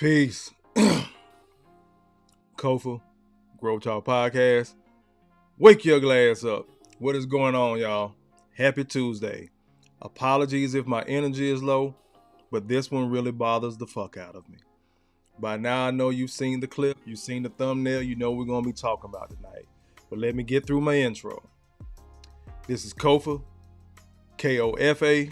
Peace. Kofa, G.R.O.W.T.H podcast. Wake your glass up. What is going on, y'all? Happy Tuesday. Apologies if my energy is low, but this one really bothers the fuck out of me. By now, I know you've seen the clip, you've seen the thumbnail, you know we're going to be talking about tonight. But let me get through my intro. This is Kofa, Kofa,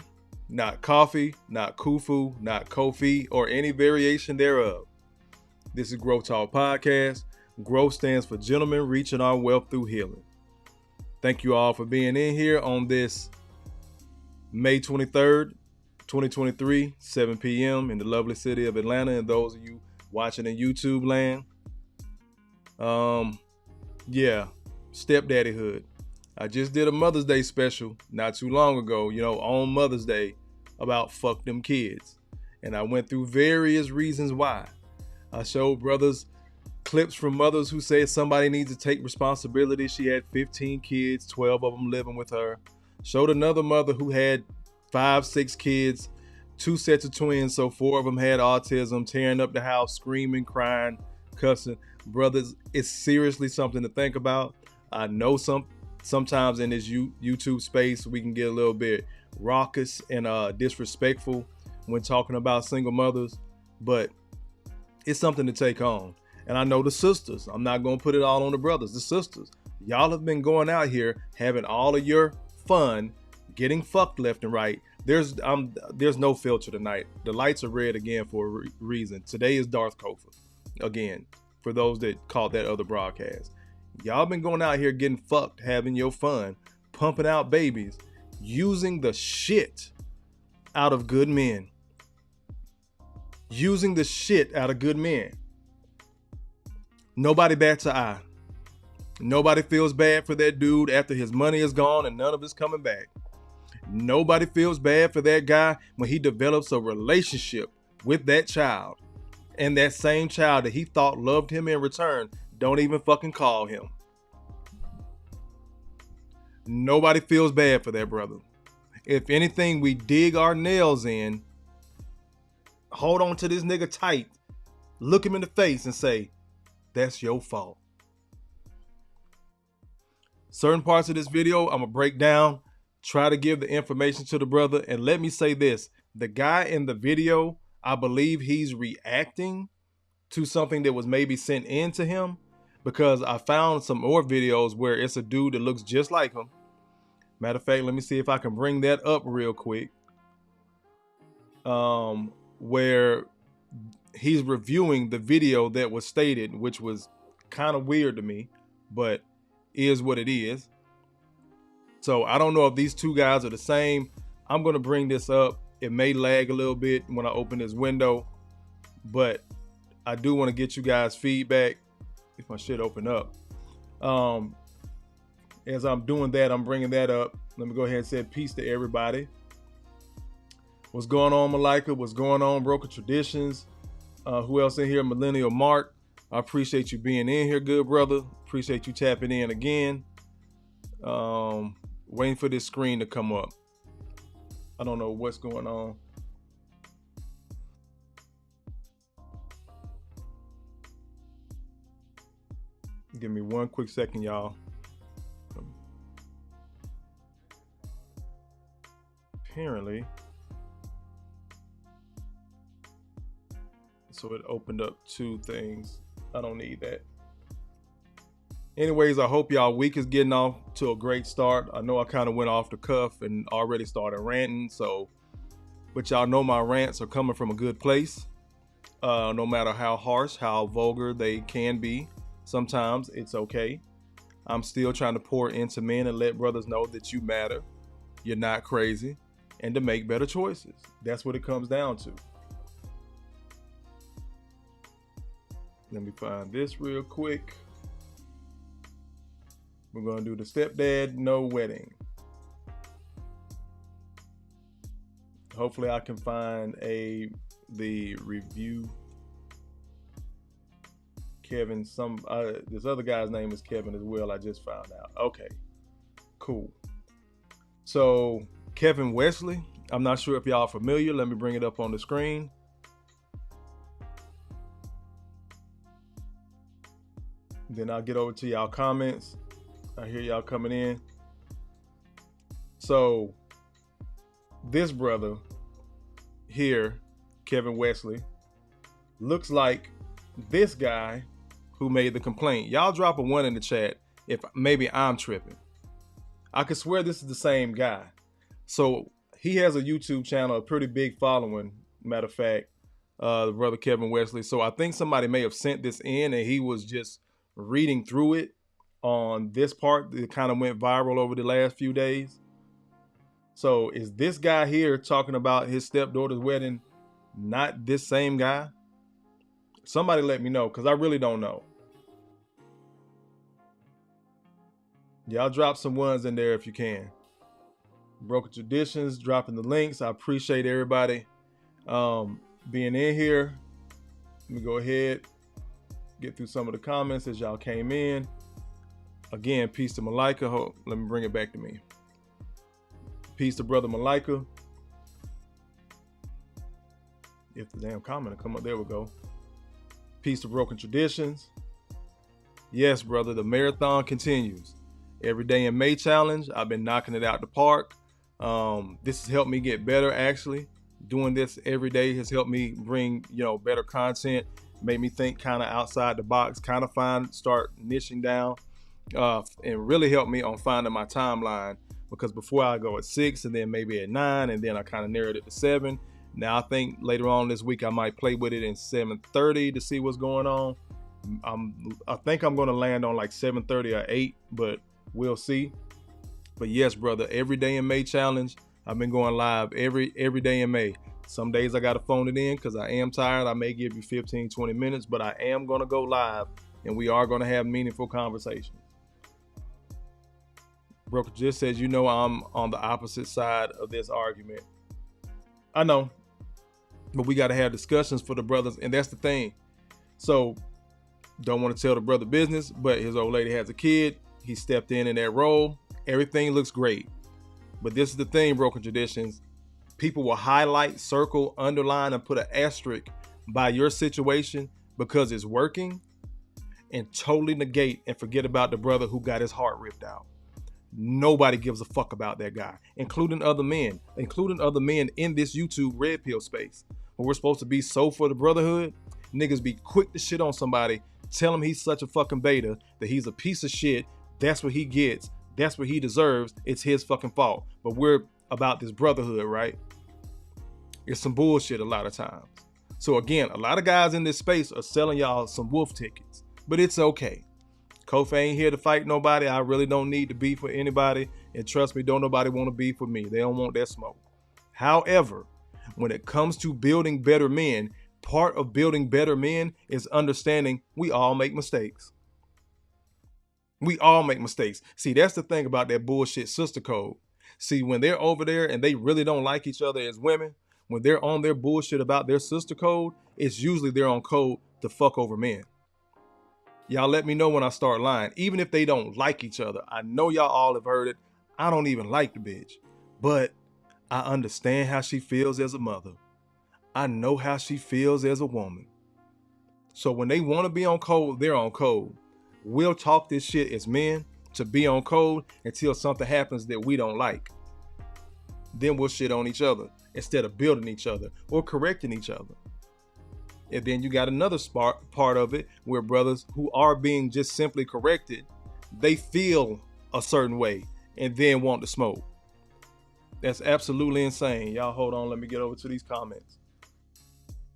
not coffee, not kufu, not kofi, or any variation thereof. This is G.R.O.W.T.H podcast. Growth stands for gentlemen reaching our wealth through healing. Thank you all for being in here on this May 23rd, 2023, 7 p.m. in the lovely city of Atlanta, and those of you watching in YouTube land. Stepdaddyhood. I just did a Mother's Day special not too long ago, on Mother's Day about fuck them kids. And I went through various reasons why. I showed brothers clips from mothers who said somebody needs to take responsibility. She had 15 kids, 12 of them living with her. Showed another mother who had 5, 6 kids, 2 sets of twins, so 4 of them had autism, tearing up the house, screaming, crying, cussing. Brothers, it's seriously something to think about. I know sometimes in this YouTube space we can get a little bit raucous and disrespectful when talking about single mothers, but it's something to take on. And I know the sisters, I'm not going to put it all on the brothers, the sisters, y'all have been going out here having all of your fun, getting fucked left and right. There's no filter tonight. The lights are red again for a reason. Today is Darth Kofa again, for those that caught that other broadcast. Y'all been going out here getting fucked, having your fun, pumping out babies, using the shit out of good men. Using the shit out of good men. Nobody bats an eye. Nobody feels bad for that dude after his money is gone and none of it's coming back. Nobody feels bad for that guy when he develops a relationship with that child. And that same child that he thought loved him in return don't even fucking call him. Nobody feels bad for that brother. If anything, we dig our nails in, hold on to this nigga tight, look him in the face and say, that's your fault. Certain parts of this video I'm gonna break down, try to give the information to the brother, and let me say this. The guy in the video, I believe he's reacting to something that was maybe sent in to him, because I found some more videos where it's a dude that looks just like him. Matter of fact, let me see if I can bring that up real quick. Where he's reviewing the video that was stated, which was kind of weird to me, but is what it is. So I don't know if these two guys are the same. I'm going to bring this up. It may lag a little bit when I open this window, but I do want to get you guys feedback if my shit open up. As I'm doing that, I'm bringing that up. Let me go ahead and say peace to everybody. What's going on, Malika? What's going on, Broken Traditions? Who else in here? Millennial Mark. I appreciate you being in here, good brother. Appreciate you tapping in again. Waiting for this screen to come up. I don't know what's going on. Give me one quick second, y'all. Apparently. So it opened up 2 things. I don't need that. Anyways, I hope y'all week is getting off to a great start. I know I kind of went off the cuff and already started ranting. But y'all know my rants are coming from a good place. No matter how harsh, how vulgar they can be. Sometimes it's okay. I'm still trying to pour into men and let brothers know that you matter. You're not crazy. And to make better choices. That's what it comes down to. Let me find this real quick. We're going to do the stepdad no wedding. Hopefully I can find the review. Kevin, this other guy's name is Kevin as well. I just found out. Okay, cool. So Kevin Wesley, I'm not sure if y'all are familiar. Let me bring it up on the screen. Then I'll get over to y'all comments. I hear y'all coming in. So this brother here, Kevin Wesley, looks like this guy who made the complaint. Y'all drop a 1 in the chat if maybe I'm tripping. I could swear this is the same guy. So he has a YouTube channel, a pretty big following, matter of fact, the brother Kevin Wesley. So I think somebody may have sent this in and he was just reading through it on this part that kind of went viral over the last few days. So is this guy here talking about his stepdaughter's wedding not this same guy? Somebody let me know, because I really don't know. Y'all drop some 1s in there if you can. Broken Traditions, dropping the links. I appreciate everybody being in here. Let me go ahead, get through some of the comments as y'all came in. Again, peace to Malika. Let me bring it back to me. Peace to brother Malika. If the damn comment will come up, there we go. Peace to Broken Traditions. Yes, brother, the marathon continues. Every day in May challenge, I've been knocking it out the park. This has helped me get better, actually. Doing this every day has helped me bring, better content, made me think kind of outside the box, kind of start niching down, and really helped me on finding my timeline, because before I go at 6 and then maybe at 9, and then I kind of narrowed it to 7. Now I think later on this week I might play with it in 7:30 to see what's going on. I think I'm going to land on like 7:30 or 8, but we'll see. But yes, brother, every day in May challenge, I've been going live every day in May. Some days I got to phone it in because I am tired. I may give you 15-20 minutes, but I am going to go live, and we are going to have meaningful conversations. Broker just says, I'm on the opposite side of this argument. I know, but we got to have discussions for the brothers, and that's the thing. So don't want to tell the brother business, but his old lady has a kid. He stepped in that role. Everything looks great. But this is the thing, Broken Traditions. People will highlight, circle, underline, and put an asterisk by your situation because it's working, and totally negate and forget about the brother who got his heart ripped out. Nobody gives a fuck about that guy, including other men in this YouTube red pill space. When we're supposed to be so for the brotherhood, niggas be quick to shit on somebody, tell him he's such a fucking beta, that he's a piece of shit, that's what he gets, that's what he deserves, it's his fucking fault. But we're about this brotherhood, right? It's some bullshit a lot of times. So again, a lot of guys in this space are selling y'all some wolf tickets, but it's okay. Kofa ain't here to fight nobody. I really don't need to beef with anybody. And trust me, don't nobody want to beef with me. They don't want that smoke. However, when it comes to building better men, part of building better men is understanding we all make mistakes. We all make mistakes. See, that's the thing about that bullshit sister code. See, when they're over there and they really don't like each other as women, when they're on their bullshit about their sister code, it's usually they're on code to fuck over men. Y'all let me know when I start lying. Even if they don't like each other. I know y'all all have heard it. I don't even like the bitch. But I understand how she feels as a mother. I know how she feels as a woman. So when they want to be on code, they're on code. We'll talk this shit as men to be on code until something happens that we don't like. Then we'll shit on each other instead of building each other or correcting each other. And then you got another part of it where brothers who are being just simply corrected, they feel a certain way and then want to smoke. That's absolutely insane. Y'all hold on. Let me get over to these comments.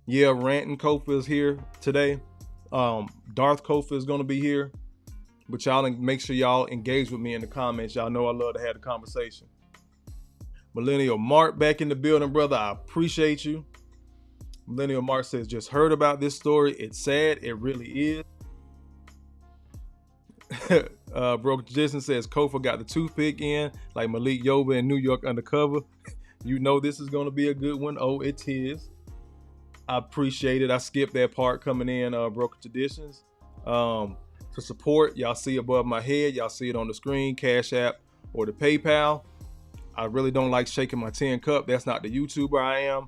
Yeah, Ranting Kofa is here today. Darth Kofa is going to be here. But y'all make sure y'all engage with me in the comments. Y'all know I love to have the conversation. Millennial Mark back in the building, brother. I appreciate you. Millennial Mark says, just heard about this story. It's sad. It really is. Broken Jason says, Kofa got the toothpick in like Malik Yoba in New York Undercover. You know this is going to be a good one. Oh, it is. I appreciate it. I skipped that part coming in, Broken Traditions. To support, y'all see above my head. Y'all see it on the screen, Cash App or the PayPal. I really don't like shaking my tin cup. That's not the YouTuber I am.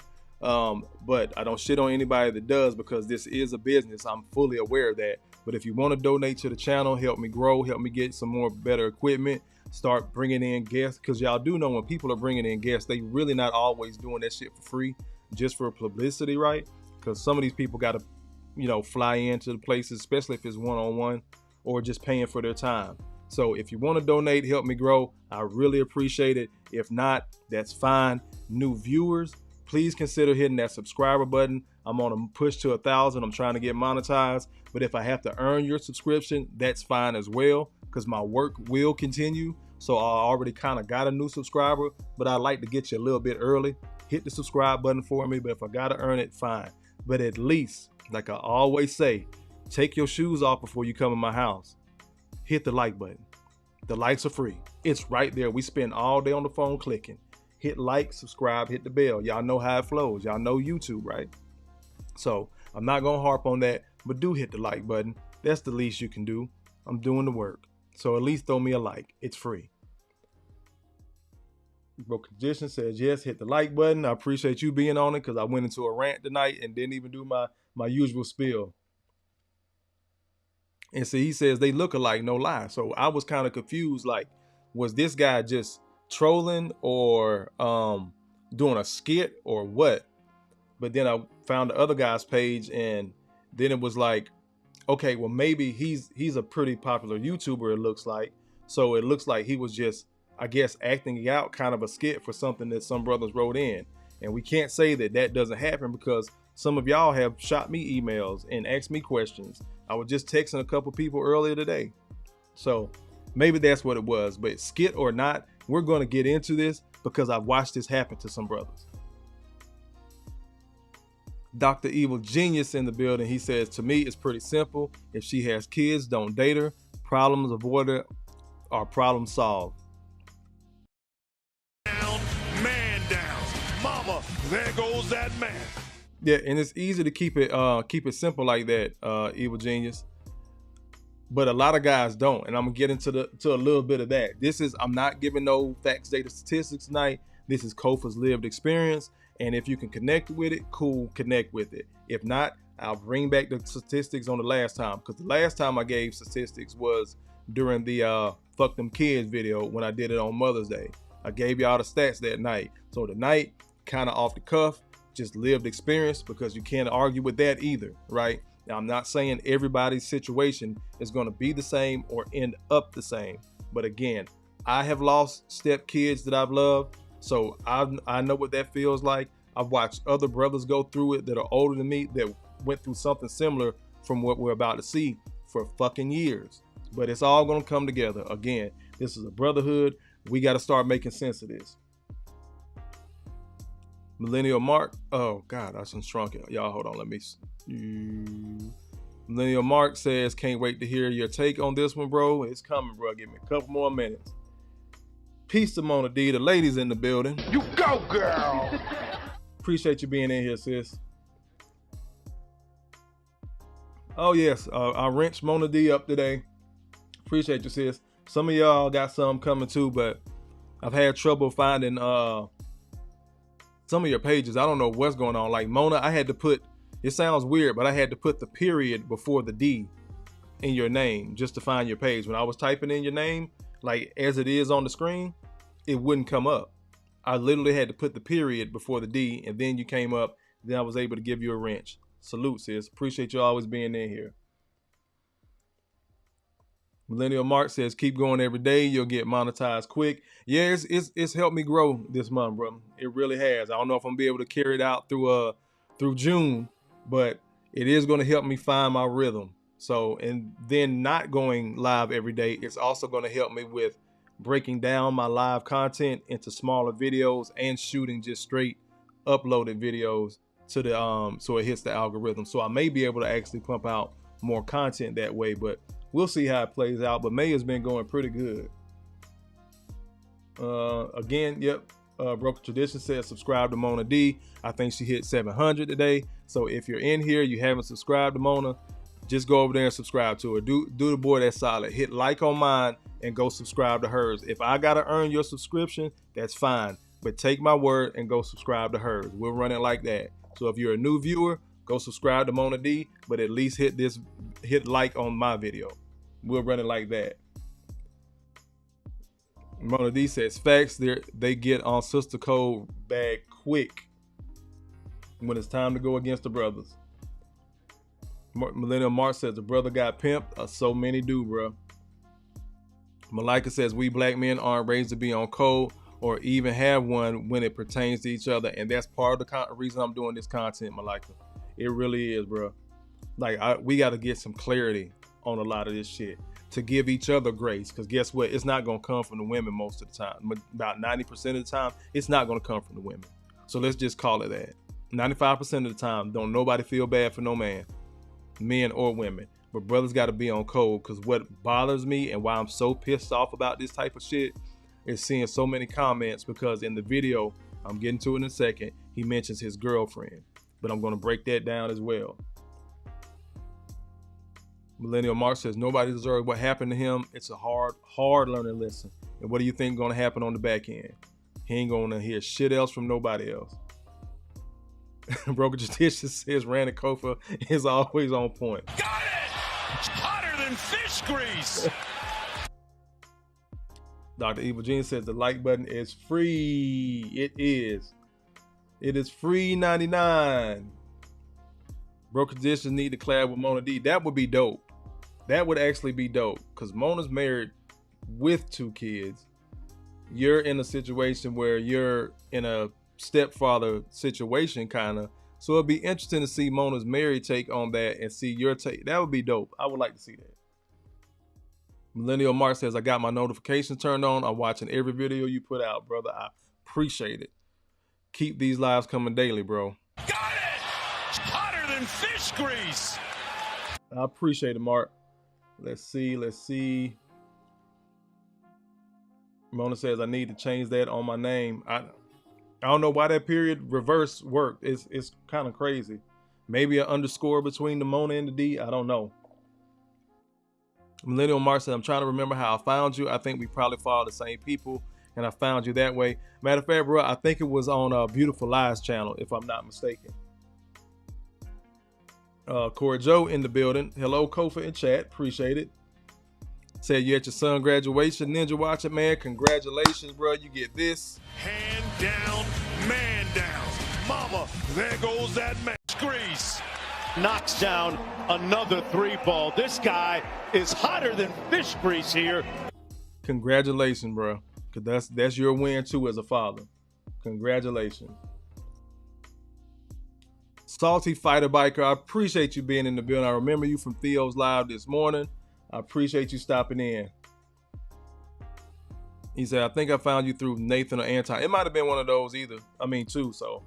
But I don't shit on anybody that does because this is a business. I'm fully aware of that. But if you want to donate to the channel, help me grow, help me get some more better equipment, start bringing in guests, because y'all do know when people are bringing in guests, they really not always doing that shit for free, just for publicity, right? Because some of these people got to, you know, fly into the places, especially if it's one-on-one or just paying for their time. So if you want to donate, help me grow, I really appreciate it. If not, that's fine. New viewers, please consider hitting that subscriber button. I'm on a push to 1,000. I'm trying to get monetized. But if I have to earn your subscription, that's fine as well, because my work will continue. So I already kind of got a new subscriber, but I'd like to get you a little bit early. Hit the subscribe button for me. But if I got to earn it, fine. But at least, like I always say, take your shoes off before you come in my house. Hit the like button. The likes are free. It's right there. We spend all day on the phone clicking. Hit like, subscribe, hit the bell. Y'all know how it flows. Y'all know YouTube, right? So I'm not going to harp on that, but do hit the like button. That's the least you can do. I'm doing the work. So at least throw me a like. It's free. Broken Tradition says, yes, hit the like button. I appreciate you being on it, because I went into a rant tonight and didn't even do my usual spiel. And so he says they look alike, no lie. So I was kind of confused, like, was this guy just trolling or doing a skit or what? But then I found the other guy's page, and then it was like, okay, well, maybe he's a pretty popular YouTuber, it looks like. So it looks like he was just, I guess, acting out kind of a skit for something that some brothers wrote in. And we can't say that that doesn't happen, because some of y'all have shot me emails and asked me questions. I was just texting a couple people earlier today. So maybe that's what it was. But skit or not, we're going to get into this because I've watched this happen to some brothers. Dr. Evil Genius in the building. He says, to me, it's pretty simple. If she has kids, don't date her. Problems avoided are problem solved. Down, man down. Mama, there goes that man. Yeah, and it's easy to keep it simple like that, Evil Genius. But a lot of guys don't, and I'm gonna get into a little bit of that. I'm not giving no facts, data, statistics tonight. This is Kofa's lived experience, and if you can connect with it, cool, connect with it. If not, I'll bring back the statistics on the last time, because the last time I gave statistics was during the Fuck Them Kids video when I did it on Mother's Day. I gave y'all the stats that night. So tonight, kind of off the cuff, just lived experience, because you can't argue with that either, right? Now, I'm not saying everybody's situation is going to be the same or end up the same. But again, I have lost step kids that I've loved. So I know what that feels like. I've watched other brothers go through it that are older than me that went through something similar from what we're about to see for fucking years. But it's all going to come together. Again, this is a brotherhood. We got to start making sense of this. Millennial Mark. Oh, God, I just shrunk it. Y'all, hold on. Let me. Millennial Mark says, can't wait to hear your take on this one, bro. It's coming, bro. Give me a couple more minutes. Peace to Mona D. The ladies in the building. You go, girl. Appreciate you being in here, sis. Oh, yes. I wrenched Mona D up today. Appreciate you, sis. Some of y'all got some coming too, but I've had trouble finding some of your pages. I don't know what's going on. Like Mona, I had to put, it sounds weird, but I had to put the period before the D in your name just to find your page. When I was typing in your name, like as it is on the screen, it wouldn't come up. I literally had to put the period before the D, and then you came up. Then I was able to give you a wrench. Salute, sis. Appreciate you always being in here. Millennial Mark says, keep going every day. You'll get monetized quick. Yeah, it's helped me grow this month, bro. It really has. I don't know if I'm gonna be able to carry it out through June, but it is going to help me find my rhythm. So, and then not going live every day, it's also going to help me with breaking down my live content into smaller videos and shooting just straight uploaded videos to the so it hits the algorithm. So I may be able to actually pump out more content that way, but we'll see how it plays out. But May has been going pretty good. Again, yep. Broken Tradition says subscribe to Mona D. I think she hit 700 today. So if you're in here, you haven't subscribed to Mona, just go over there and subscribe to her. Do the boy that solid. Hit like on mine and go subscribe to hers. If I gotta earn your subscription, that's fine. But take my word and go subscribe to hers. We'll run it like that. So if you're a new viewer, Go subscribe to Mona D, but at least hit like on my video. We'll run it like that. Mona D says, facts, they get on Sister Code bag quick when it's time to go against the brothers. Millennial Mark says, the brother got pimped. So many do, bro. Malika says, we black men aren't raised to be on code or even have one when it pertains to each other. And that's part of the reason I'm doing this content, Malika. It really is, bro. Like, we got to get some clarity on a lot of this shit to give each other grace. Because guess what? It's not going to come from the women most of the time. About 90% of the time, it's not going to come from the women. So let's just call it that. 95% of the time, don't nobody feel bad for no man, men or women. But brothers got to be on code, because what bothers me and why I'm so pissed off about this type of shit is seeing so many comments, because in the video, I'm getting to it in a second, he mentions his girlfriend. But I'm going to break that down as well. Millennial Mark says, nobody deserves what happened to him. It's a hard learning lesson. And what do you think is going to happen on the back end? He ain't going to hear shit else from nobody else. Broker G.R.O.W.T.H says, Randy Kofa is always on point. Got it! Hotter than fish grease! Dr. Evil Gene says, the like button is free. It is. It is free 99. Broker G.R.O.W.T.H need to collab with Mona D. That would be dope. That would actually be dope, because Mona's married with 2 kids. You're in a situation where you're in a stepfather situation, kind of. So it'd be interesting to see Mona's married take on that and see your take. That would be dope. I would like to see that. Millennial Mark says, I got my notifications turned on. I'm watching every video you put out, brother. I appreciate it. Keep these lives coming daily, bro. Got it! Hotter than fish grease! I appreciate it, Mark. Let's see. Mona says, I need to change that on my name. I don't know why that period reverse worked. It's kind of crazy. Maybe an underscore between the Mona and the D. I don't know. Millennial Mark said, I'm trying to remember how I found you. I think we probably follow the same people, and I found you that way. Matter of fact, bro, I think it was on Beautiful Lies channel, if I'm not mistaken. Corey Joe in the building. Hello, Kofa in chat. Appreciate it. Said you at your son graduation. Ninja watching, man. Congratulations, bro. You get this. Hand down, man down. Mama, there goes that man. Grease. Knocks down another 3-ball. This guy is hotter than fish grease here. Congratulations, bro. Cause that's your win too as a father. Congratulations. Salty Fighter Biker, I appreciate you being in the building. I remember you from Theo's live this morning. I appreciate you stopping in. He said, I think I found you through Nathan or Anti. It might have been one of those either. I mean, two, so.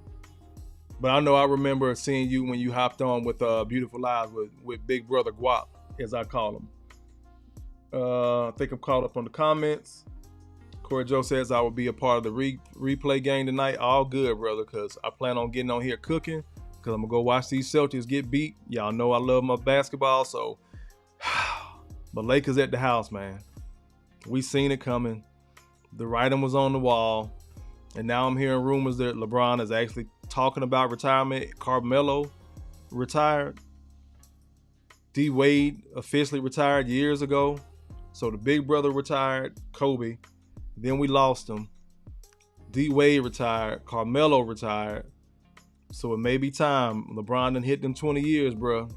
But I know I remember seeing you when you hopped on with Beautiful Lives with Big Brother G.R.O.W.T.H, as I call him. I think I'm caught up on the comments. Corey Joe says I will be a part of the replay game tonight. All good, brother, because I plan on getting on here cooking, because I'm going to go watch these Celtics get beat. Y'all know I love my basketball, so. But Lakers at the house, man. We seen it coming. The writing was on the wall. And now I'm hearing rumors that LeBron is actually talking about retirement. Carmelo retired. D-Wade officially retired years ago. So the big brother retired, Kobe. Then we lost him. D-Wade retired. Carmelo retired. So it may be time. LeBron done hit them 20 years, bro.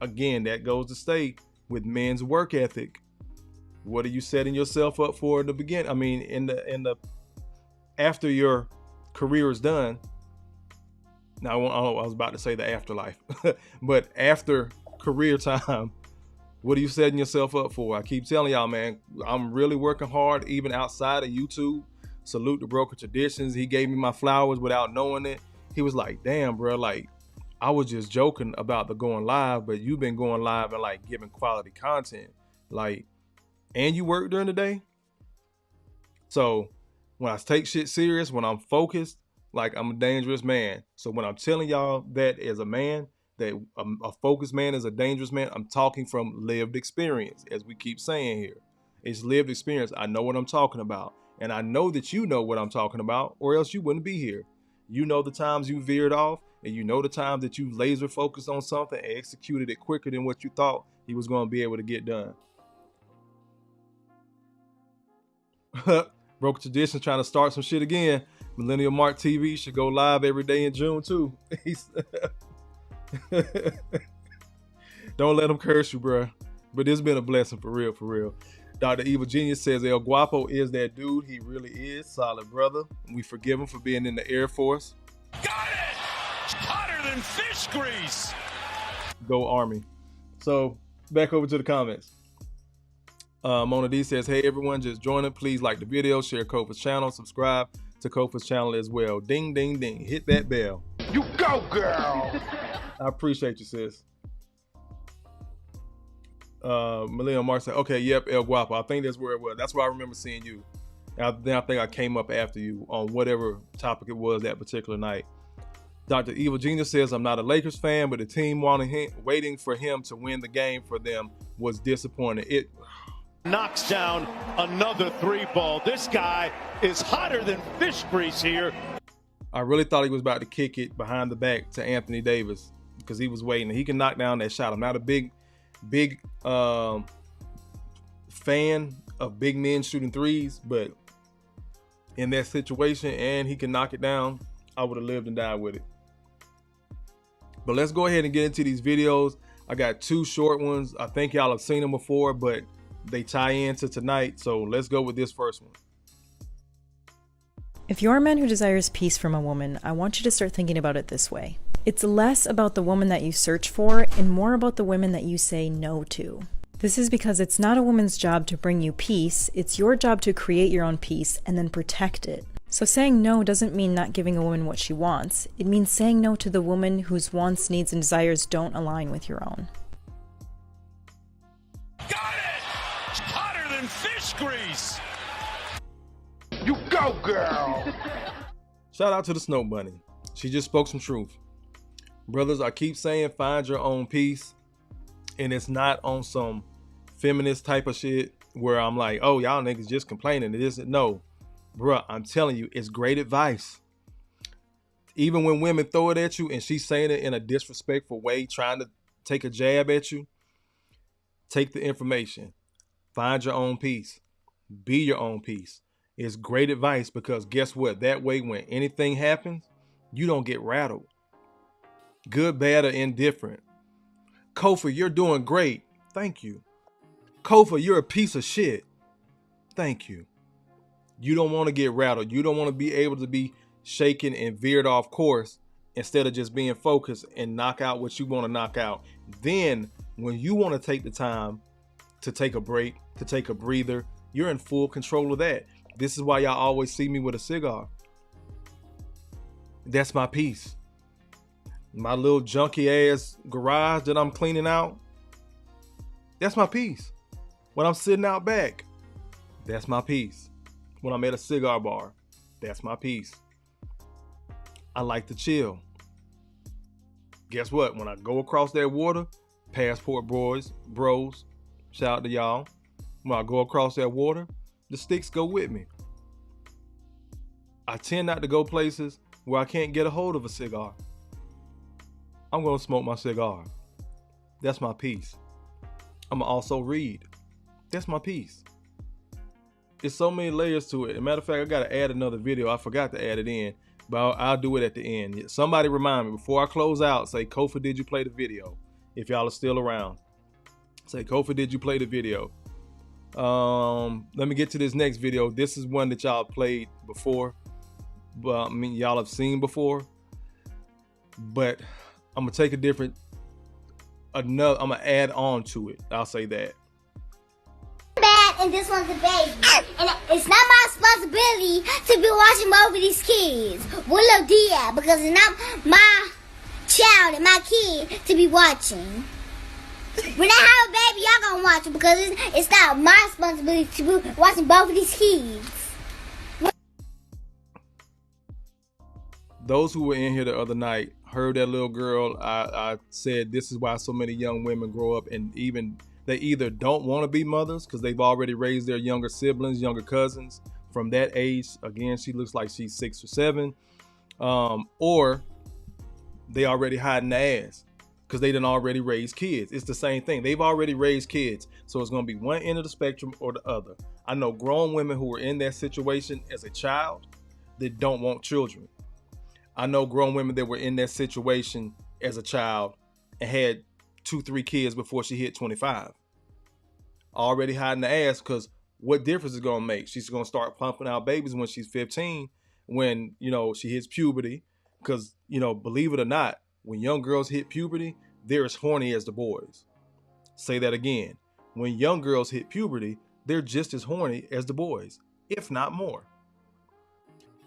Again, that goes to stay with men's work ethic. What are you setting yourself up for in the beginning? I mean, in the after your career is done. Now, I was about to say the afterlife, but after career time, what are you setting yourself up for? I keep telling y'all, man, I'm really working hard, even outside of YouTube. Salute to Broker Traditions. He gave me my flowers without knowing it. He was like, damn, bro, like, I was just joking about the going live, but you've been going live and like giving quality content, like, and you work during the day. So when I take shit serious, when I'm focused, like, I'm a dangerous man. So when I'm telling y'all that as a man, that a focused man is a dangerous man, I'm talking from lived experience, as we keep saying here. It's lived experience. I know what I'm talking about. And I know that you know what I'm talking about, or else you wouldn't be here. You know the times you veered off, and you know the times that you laser focused on something and executed it quicker than what you thought he was going to be able to get done. Broke tradition trying to start some shit again. Millennial Mark TV should go live every day in June too. Don't let them curse you, bro. But it's been a blessing for real, for real. Dr. Evil Genius says El Guapo is that dude. He really is. Solid brother. We forgive him for being in the Air Force. Got it! Hotter than fish grease! Go Army. So back over to the comments. Mona D says, hey everyone, just joining. Please like the video, share Kofa's channel, subscribe to Kofa's channel as well. Ding, ding, ding. Hit that bell. You go, girl! I appreciate you, sis. Millennial Mark said, okay, yep, El Guapo. I think that's where it was. That's where I remember seeing you. And then I think I came up after you on whatever topic it was that particular night. Dr. Evil Genius says, I'm not a Lakers fan, but the team waiting for him to win the game for them was disappointing. It knocks down another three ball. This guy is hotter than fish grease here. I really thought he was about to kick it behind the back to Anthony Davis because he was waiting. He can knock down that shot. I'm not a big fan of big men shooting threes, but in that situation and he can knock it down, I would have lived and died with it. But let's go ahead and get into these videos. I got two short ones. I think y'all have seen them before, but they tie into tonight. So let's go with this first one. If you're a man who desires peace from a woman, I want you to start thinking about it this way. It's less about the woman that you search for and more about the women that you say no to. This is because it's not a woman's job to bring you peace, it's your job to create your own peace and then protect it. So saying no doesn't mean not giving a woman what she wants. It means saying no to the woman whose wants, needs, and desires don't align with your own. Got it! Hotter than fish grease! You go, girl! Shout out to the Snow Bunny. She just spoke some truth. Brothers, I keep saying find your own peace. And it's not on some feminist type of shit where I'm like, oh, y'all niggas just complaining. It isn't. No, bruh, I'm telling you, it's great advice. Even when women throw it at you and she's saying it in a disrespectful way, trying to take a jab at you, take the information. Find your own peace. Be your own peace. It's great advice because guess what? That way, when anything happens, you don't get rattled. Good, bad, or indifferent. Kofa, you're doing great. Thank you. Kofa, you're a piece of shit. Thank you. You don't want to get rattled. You don't want to be able to be shaken and veered off course instead of just being focused and knock out what you want to knock out. Then when you want to take the time to take a break, to take a breather, you're in full control of that. This is why y'all always see me with a cigar. That's my peace. My little junky ass garage that I'm cleaning out, that's my peace. When I'm sitting out back, that's my peace. When I'm at a cigar bar, that's my peace. I like to chill. Guess what? When I go across that water, passport bros, shout out to y'all. When I go across that water, the sticks go with me. I tend not to go places where I can't get a hold of a cigar. I'm going to smoke my cigar. That's my peace. I'm going to also read. That's my peace. It's so many layers to it. As a matter of fact, I got to add another video. I forgot to add it in, but I'll do it at the end. Somebody remind me before I close out, say, Kofa, did you play the video? If y'all are still around. Say, Kofa, did you play the video? Let me get to this next video. This is one that y'all played before. But I mean, y'all have seen before. But I'm gonna take I'm gonna add on to it. I'll say that. Bad, and this one's a baby. And it's not my responsibility to be watching both of these kids. Willow Dia, because it's not my child and my kid to be watching. When I have a baby, y'all gonna watch it because it's not my responsibility to be watching both of these kids. Those who were in here the other night heard that little girl. I said this is why so many young women grow up and they either don't want to be mothers because they've already raised their younger siblings, younger cousins from that age. Again, she looks like she's 6 or 7. Or they already hiding the ass because they done already raised kids. It's the same thing. They've already raised kids. So it's going to be one end of the spectrum or the other. I know grown women who were in that situation as a child that don't want children. I know grown women that were in that situation as a child and had 2-3 kids before she hit 25. Already hiding the ass because what difference is it going to make? She's going to start pumping out babies when she's 15, when, you know, she hits puberty. Because, you know, believe it or not, when young girls hit puberty, they're as horny as the boys. Say that again. When young girls hit puberty, they're just as horny as the boys, if not more.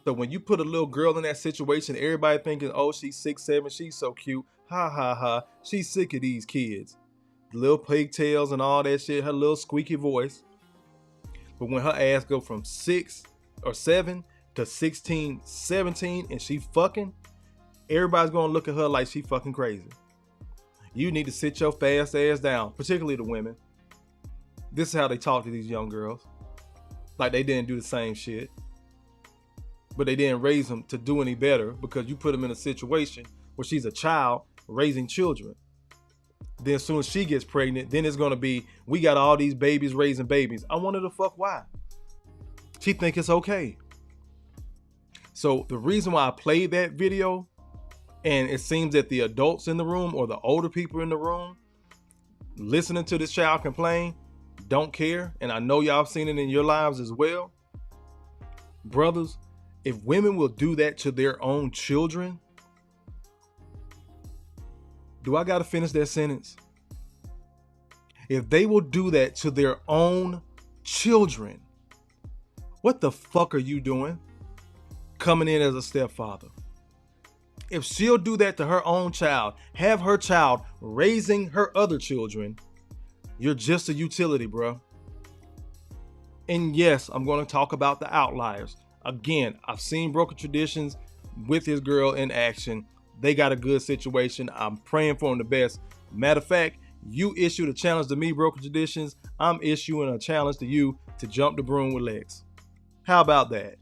So when you put a little girl in that situation, everybody thinking, oh, she's 6'7", she's so cute. Ha, ha, ha. She's sick of these kids. The little pigtails and all that shit, her little squeaky voice. But when her ass go from 6 or 7 to 16, 17, and she fucking, everybody's gonna look at her like she fucking crazy. You need to sit your fast ass down, particularly the women. This is how they talk to these young girls. Like they didn't do the same shit. But they didn't raise them to do any better because you put them in a situation where she's a child raising children. Then as soon as she gets pregnant, then it's gonna be, we got all these babies raising babies. I wonder the fuck why. She think it's okay. So the reason why I played that video, and it seems that the adults in the room or the older people in the room listening to this child complain don't care, and I know y'all have seen it in your lives as well. Brothers, if women will do that to their own children, do I gotta finish that sentence? If they will do that to their own children, what the fuck are you doing coming in as a stepfather? If she'll do that to her own child, have her child raising her other children, you're just a utility, bro. And yes, I'm going to talk about the outliers. Again, I've seen Broken Traditions with his girl in action. They got a good situation. I'm praying for them the best. Matter of fact, you issued a challenge to me, Broken Traditions. I'm issuing a challenge to you to jump the broom with Lex. How about that?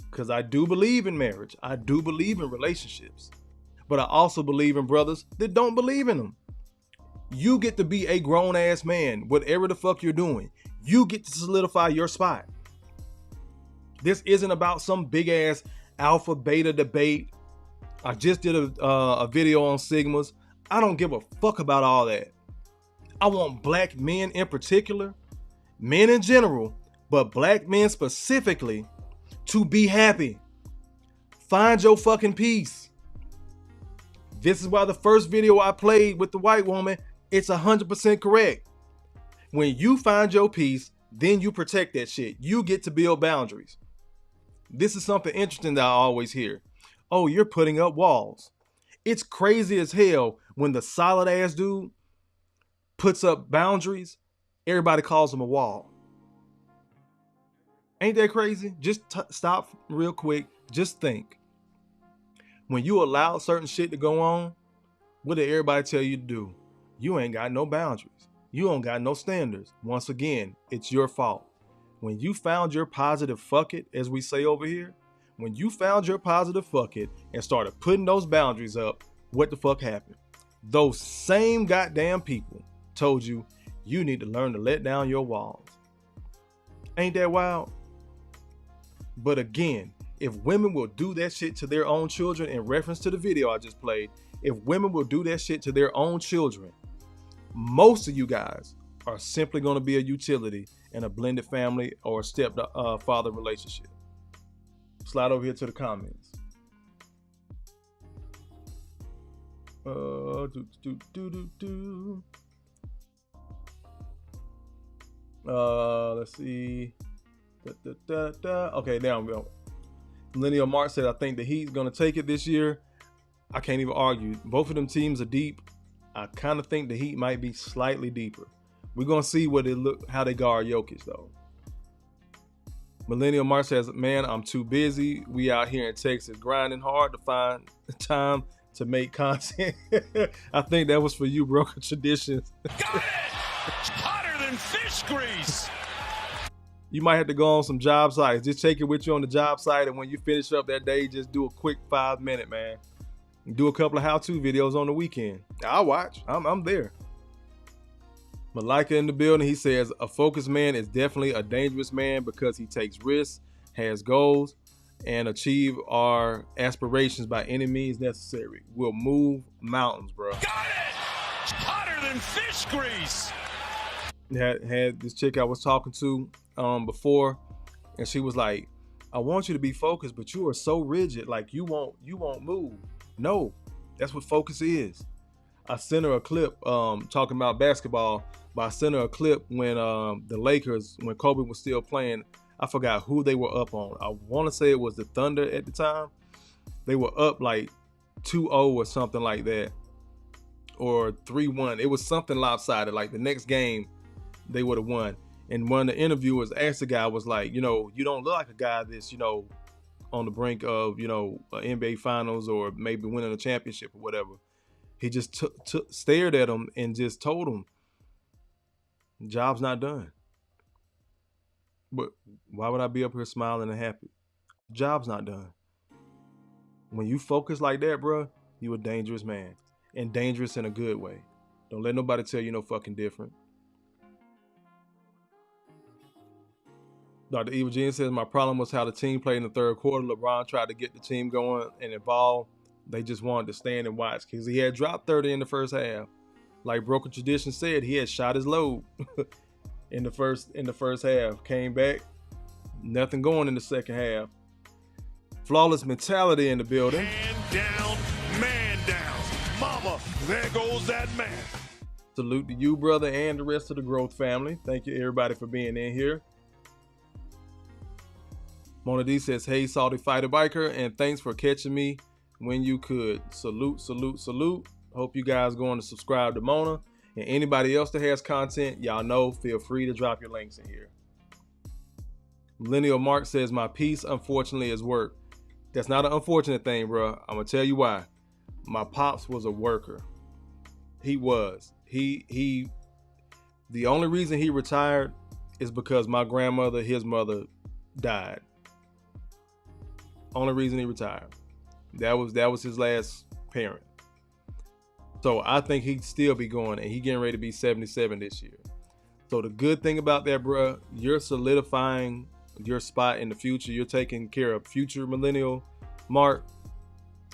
Because I do believe in marriage. I do believe in relationships. But I also believe in brothers that don't believe in them. You get to be a grown ass man, whatever the fuck you're doing. You get to solidify your spot. This isn't about some big ass alpha beta debate. I just did a video on Sigmas. I don't give a fuck about all that. I want black men in particular, men in general, but black men specifically, to be happy. Find your fucking peace. This is why the first video I played with the white woman, it's 100% correct. When you find your peace, then you protect that shit. You get to build boundaries. This is something interesting that I always hear. Oh, you're putting up walls. It's crazy as hell when the solid ass dude puts up boundaries, everybody calls him a wall. Ain't that crazy? Just stop real quick. Just think. When you allow certain shit to go on, what did everybody tell you to do? You ain't got no boundaries. You don't got no standards. Once again, it's your fault. When you found your positive fuck it, as we say over here, when you found your positive fuck it and started putting those boundaries up, what the fuck happened? Those same goddamn people told you, you need to learn to let down your walls. Ain't that wild? But again, if women will do that shit to their own children, in reference to the video I just played, if women will do that shit to their own children, most of you guys are simply going to be a utility in a blended family or a step-father relationship. Slide over here to the comments. Let's see. Okay, there we go. Millennial Mark said, I think the Heat's going to take it this year. I can't even argue. Both of them teams are deep. I kind of think the Heat might be slightly deeper. We're going to see how they guard Jokic, though. Millennial Mark says, man, I'm too busy. We out here in Texas grinding hard to find time to make content. I think that was for you, Broken Traditions. Got it! Hotter than fish grease! You might have to go on some job sites. Just take it with you on the job site, and when you finish up that day, just do a quick 5-minute, man. Do a couple of how-to videos on the weekend. I'll watch. I'm there. Malika in the building. He says, a focused man is definitely a dangerous man because he takes risks, has goals, and achieve our aspirations by any means necessary. We'll move mountains, bro. Got it! Hotter than fish grease! Had this chick I was talking to before, and she was like, I want you to be focused, but you are so rigid, like you won't move. No, that's what focus is. I sent her a clip talking about basketball, but I sent her a clip when the Lakers, when Kobe was still playing, I forgot who they were up on. I want to say it was the Thunder at the time. They were up like 2-0 or something like that, or 3-1. It was something lopsided. Like the next game, they would have won. And one of the interviewers asked the guy, was like, you know, you don't look like a guy that's, you know, on the brink of, you know, NBA finals or maybe winning a championship or whatever. He just stared at him and just told him, job's not done. But why would I be up here smiling and happy? Job's not done. When you focus like that, bro, you a dangerous man. And dangerous in a good way. Don't let nobody tell you no fucking different. Dr. Eva Jean says, my problem was how the team played in the third quarter. LeBron tried to get the team going and involved. They just wanted to stand and watch because he had dropped 30 in the first half. Like Broken Tradition said, he had shot his load in the first half. Came back, nothing going in the second half. Flawless mentality in the building. Man down. Mama, there goes that man. Salute to you, brother, and the rest of the Growth family. Thank you, everybody, for being in here. Mona D says, hey, Salty Fighter Biker, and thanks for catching me when you could. Salute, salute, salute. Hope you guys going to subscribe to Mona. And anybody else that has content, y'all know, feel free to drop your links in here. Millennial Mark says, my piece, unfortunately, is work. That's not an unfortunate thing, bro. I'm going to tell you why. My pops was a worker. He was. The only reason he retired is because my grandmother, his mother, died. Only reason he retired. That was his last parent. So I think he'd still be going, and he getting ready to be 77 this year. So the good thing about that, bro, you're solidifying your spot in the future. You're taking care of future millennial Mark.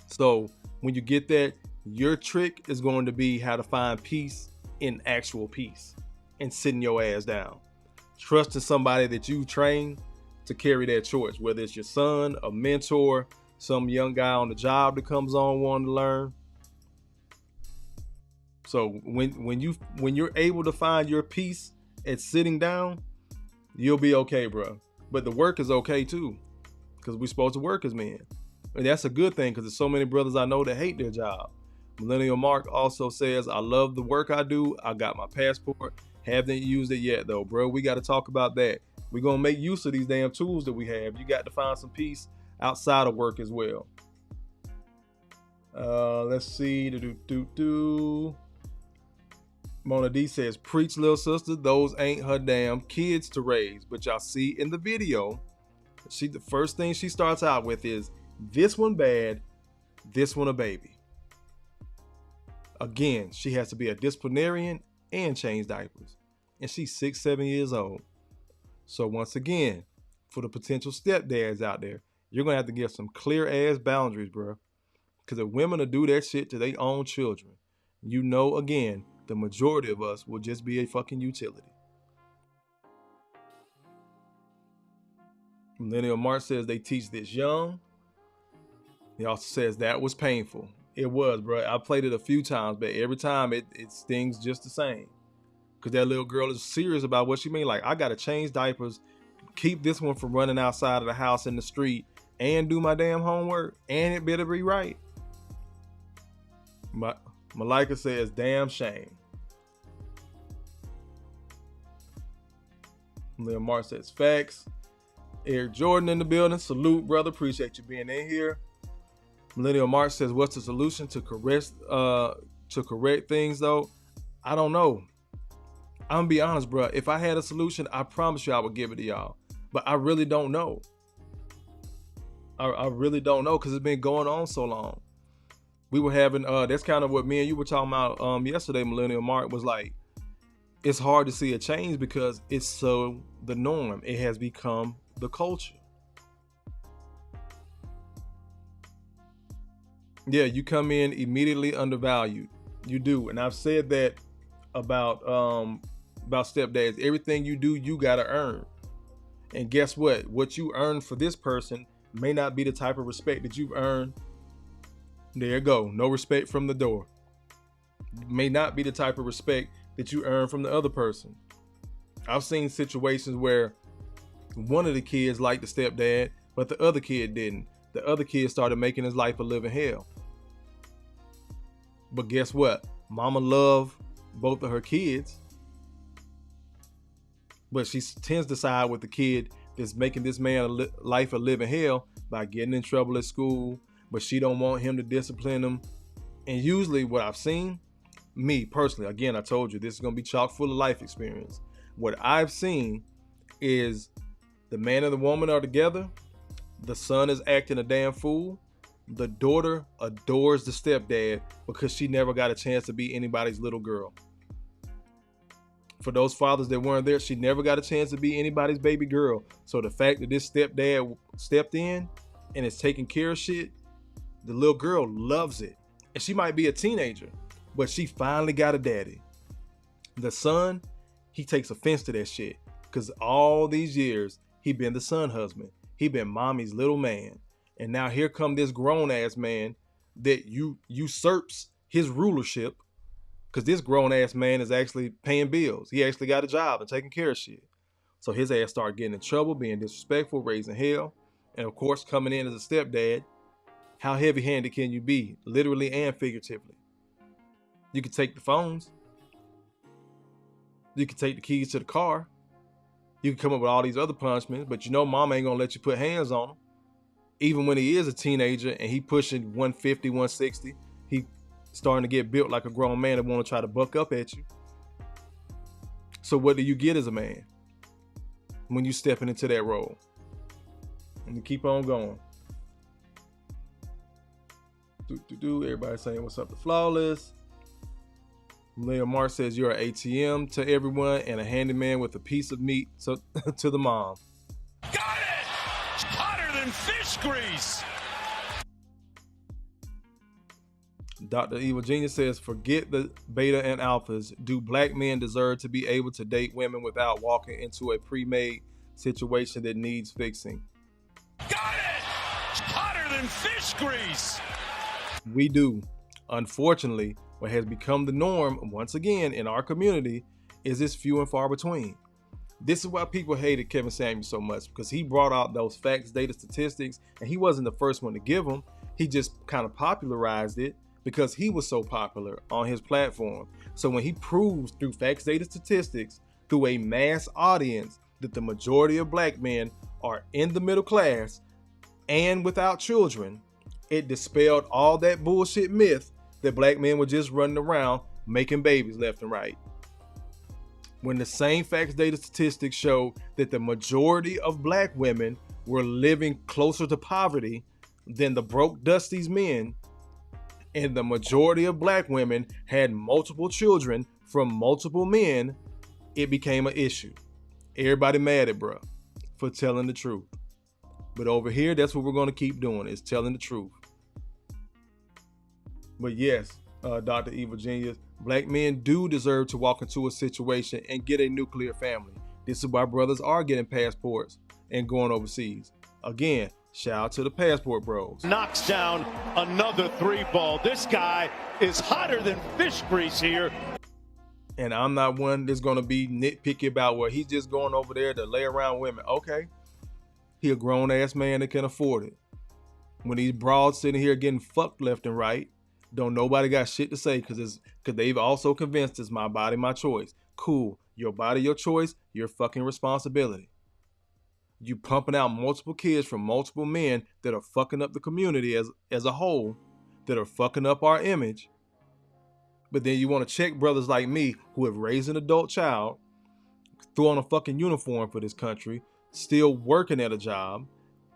So when you get that, your trick is going to be how to find peace in actual peace and sitting your ass down. Trusting somebody that you train to carry that torch, whether it's your son, a mentor, some young guy on the job that comes on wanting to learn. So when you're able to find your peace at sitting down, you'll be okay, bro. But the work is okay too, because we're supposed to work as men. And that's a good thing, because there's so many brothers I know that hate their job. Millennial Mark also says, I love the work I do. I got my passport. Haven't used it yet though, bro. We got to talk about that. We're going to make use of these damn tools that we have. You got to find some peace outside of work as well. Let's see. Mona D says, preach, little sister. Those ain't her damn kids to raise. But y'all see in the video, the first thing she starts out with is, this one bad, this one a baby. Again, she has to be a disciplinarian and change diapers. And she's 6-7 years old. So once again, for the potential stepdads out there, you're going to have to give some clear ass boundaries, bro. Because if women will do that shit to their own children, you know, again, the majority of us will just be a fucking utility. Millennial Mark says they teach this young. He also says that was painful. It was, bro. I played it a few times, but every time it stings just the same. Because that little girl is serious about what she mean. Like, I got to change diapers, keep this one from running outside of the house in the street, and do my damn homework, and it better be right. Malika says, damn shame. Lil Mark says, facts. Eric Jordan in the building. Salute, brother. Appreciate you being in here. Millennial Mark says, what's the solution to correct things, though? I don't know. I'm gonna be honest, bro. If I had a solution, I promise you I would give it to y'all. But I really don't know. I really don't know because it's been going on so long. We were having that's kind of what me and you were talking about yesterday. Millennial Mark was like, it's hard to see a change because it's so the norm. It has become the culture. Yeah, you come in immediately undervalued. You do, and I've said that about stepdads. Everything you do, you gotta earn. And guess what? What you earn for this person may not be the type of respect that you've earned. There you go. No respect from the door. May not be the type of respect that you earn from the other person. I've seen situations where one of the kids liked the stepdad, but the other kid didn't. The other kid started making his life a living hell. But guess what? Mama loved both of her kids, but she tends to side with the kid that's making this man life a living hell by getting in trouble at school, but she don't want him to discipline him. And usually what I've seen, me personally, again, I told you, this is going to be chock full of life experience. What I've seen is the man and the woman are together. The son is acting a damn fool. The daughter adores the stepdad because she never got a chance to be anybody's little girl. For those fathers that weren't there, she never got a chance to be anybody's baby girl. So the fact that this stepdad stepped in and is taking care of shit, the little girl loves it. And she might be a teenager, but she finally got a daddy. The son, he takes offense to that shit because all these years, he been the son husband. He been mommy's little man. And now here come this grown ass man that usurps his rulership, because this grown ass man is actually paying bills. He actually got a job and taking care of shit. So his ass started getting in trouble, being disrespectful, raising hell. And of course, coming in as a stepdad, how heavy handed can you be? Literally and figuratively. You can take the phones. You can take the keys to the car. You can come up with all these other punishments, but you know mama ain't gonna let you put hands on him. Even when he is a teenager and he pushing 150, 160, he starting to get built like a grown man that want to try to buck up at you. So what do you get as a man when you stepping into that role? And you keep on going. Everybody saying what's up to Flawless. Leah Mark says you're an ATM to everyone and a handyman with a piece of meat to the mom. Got it! It's hotter than fish grease. Dr. Evil Genius says, forget the beta and alphas. Do black men deserve to be able to date women without walking into a pre-made situation that needs fixing? Got it! It's hotter than fish grease. We do. Unfortunately, what has become the norm once again in our community is this few and far between. This is why people hated Kevin Samuels so much, because he brought out those facts, data, statistics, and he wasn't the first one to give them. He just kind of popularized it because he was so popular on his platform. So when he proves through facts, data, statistics, through a mass audience that the majority of black men are in the middle class and without children, it dispelled all that bullshit myth that black men were just running around making babies left and right. When the same facts, data, statistics show that the majority of black women were living closer to poverty than the broke, dusty men, and the majority of black women had multiple children from multiple men, it became an issue. Everybody mad at bruh for telling the truth. But over here, that's what we're going to keep doing, is telling the truth. But yes, Dr. Evil Genius, black men do deserve to walk into a situation and get a nuclear family. This is why brothers are getting passports and going overseas. Again, shout out to the passport bros. Knocks down another 3-ball. This guy is hotter than fish grease here. And I'm not one that's going to be nitpicky about, well, he's just going over there to lay around women. Okay. He a grown ass man that can afford it. When these broads sitting here getting fucked left and right, don't nobody got shit to say because they've also convinced it's my body, my choice. Cool. Your body, your choice, your fucking responsibility. You pumping out multiple kids from multiple men that are fucking up the community as a whole, that are fucking up our image. But then you want to check brothers like me who have raised an adult child, threw on a fucking uniform for this country, still working at a job,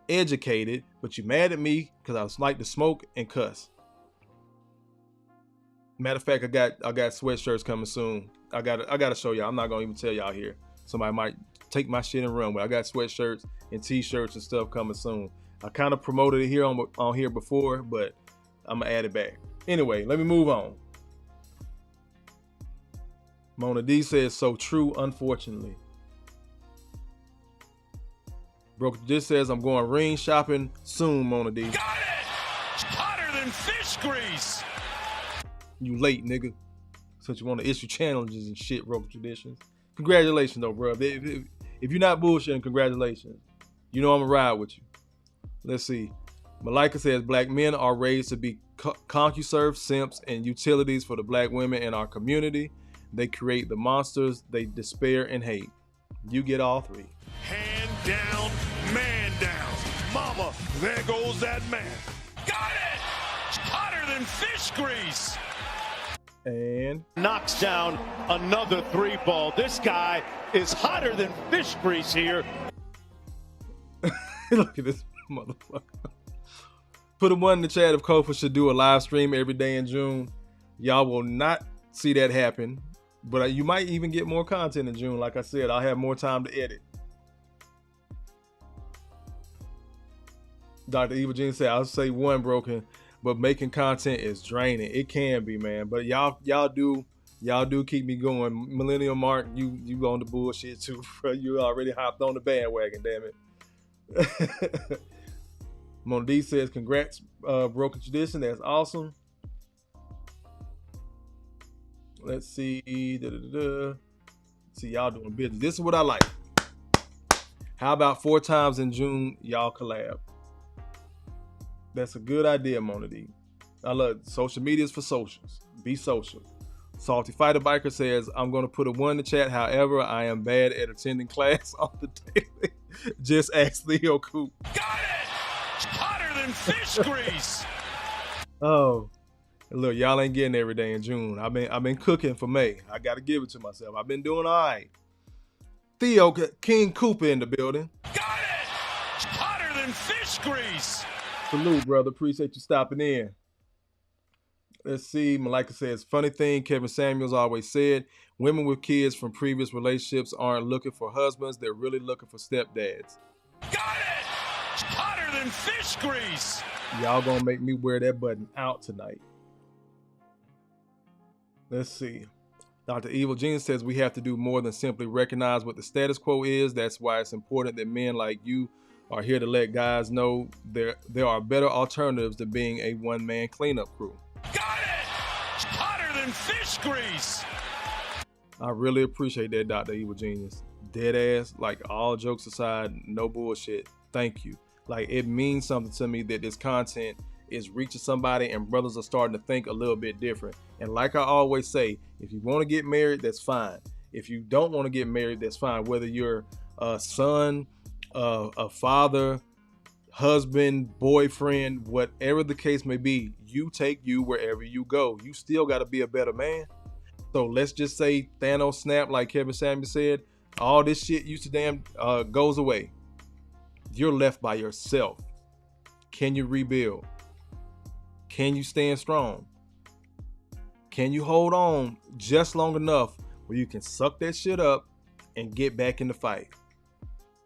educated, but you mad at me because I like to smoke and cuss. Matter of fact, I got sweatshirts coming soon. I gotta show y'all. I'm not gonna even tell y'all here. Somebody might take my shit and run, but I got sweatshirts and t-shirts and stuff coming soon. I kind of promoted it here on here before, but I'm gonna add it back. Anyway, let me move on. Mona D says, so true, unfortunately. Broke just says, I'm going ring shopping soon, Mona D. Got it! It's hotter than fish grease. You late, nigga. Since you want to issue challenges and shit, Broken Traditions. Congratulations, though, bro. If you're not bullshitting, congratulations. You know I'm gonna ride with you. Let's see. Malika says, black men are raised to be concuserves, simps, and utilities for the black women in our community. They create the monsters they despair and hate. You get all three. Hand down, man down. Mama, there goes that man. Got it! It's hotter than fish grease. And knocks down another 3-ball. This guy is hotter than fish grease here. look at this motherfucker. Put a one in the chat if Kofa should do a live stream every day in June. Y'all will not see that happen, but you might even get more content in June. Like I said, I'll have more time to edit. Dr. Evil Gene said, I'll say one, Broken, but making content is draining. It can be, man. But y'all do keep me going. Millennial Mark, you on the bullshit too, bro. You already hopped on the bandwagon, damn it. Mona D says, congrats, Broken Tradition. That's awesome. Let's see. See, y'all doing business. This is what I like. How about 4 times in June, y'all collab? That's a good idea, Mona D. I love it. Social medias for socials. Be social. Salty Fighter Biker says, I'm going to put a 1 in the chat. However, I am bad at attending class on the daily. Just ask Leo Coop. Got it! It's hotter than fish grease. Oh, look, y'all ain't getting every day in June. I've been cooking for May. I got to give it to myself. I've been doing all right. Theo King Cooper in the building. Got it! It's hotter than fish grease. Salute, brother. Appreciate you stopping in. Let's see. Malika says, funny thing Kevin Samuels always said, women with kids from previous relationships aren't looking for husbands. They're really looking for stepdads. Got it! It's hotter than fish grease. Y'all gonna make me wear that button out tonight. Let's see. Dr. Evil Genius says we have to do more than simply recognize what the status quo is. That's why it's important that men like you are here to let guys know there are better alternatives to being a one-man cleanup crew. Got it! It's hotter than fish grease. I really appreciate that, Dr. Evil Genius. Dead ass, like all jokes aside, no bullshit. Thank you. Like, it means something to me that this content is reaching somebody and brothers are starting to think a little bit different. And like I always say, if you want to get married, that's fine. If you don't want to get married, that's fine. Whether you're a son, a father, husband, boyfriend, whatever the case may be, you take you wherever you go. You still got to be a better man. So let's just say Thanos snap, like Kevin Samuel said, all this shit used to damn goes away. You're left by yourself. Can you rebuild? Can you stand strong? Can you hold on just long enough where you can suck that shit up and get back in the fight?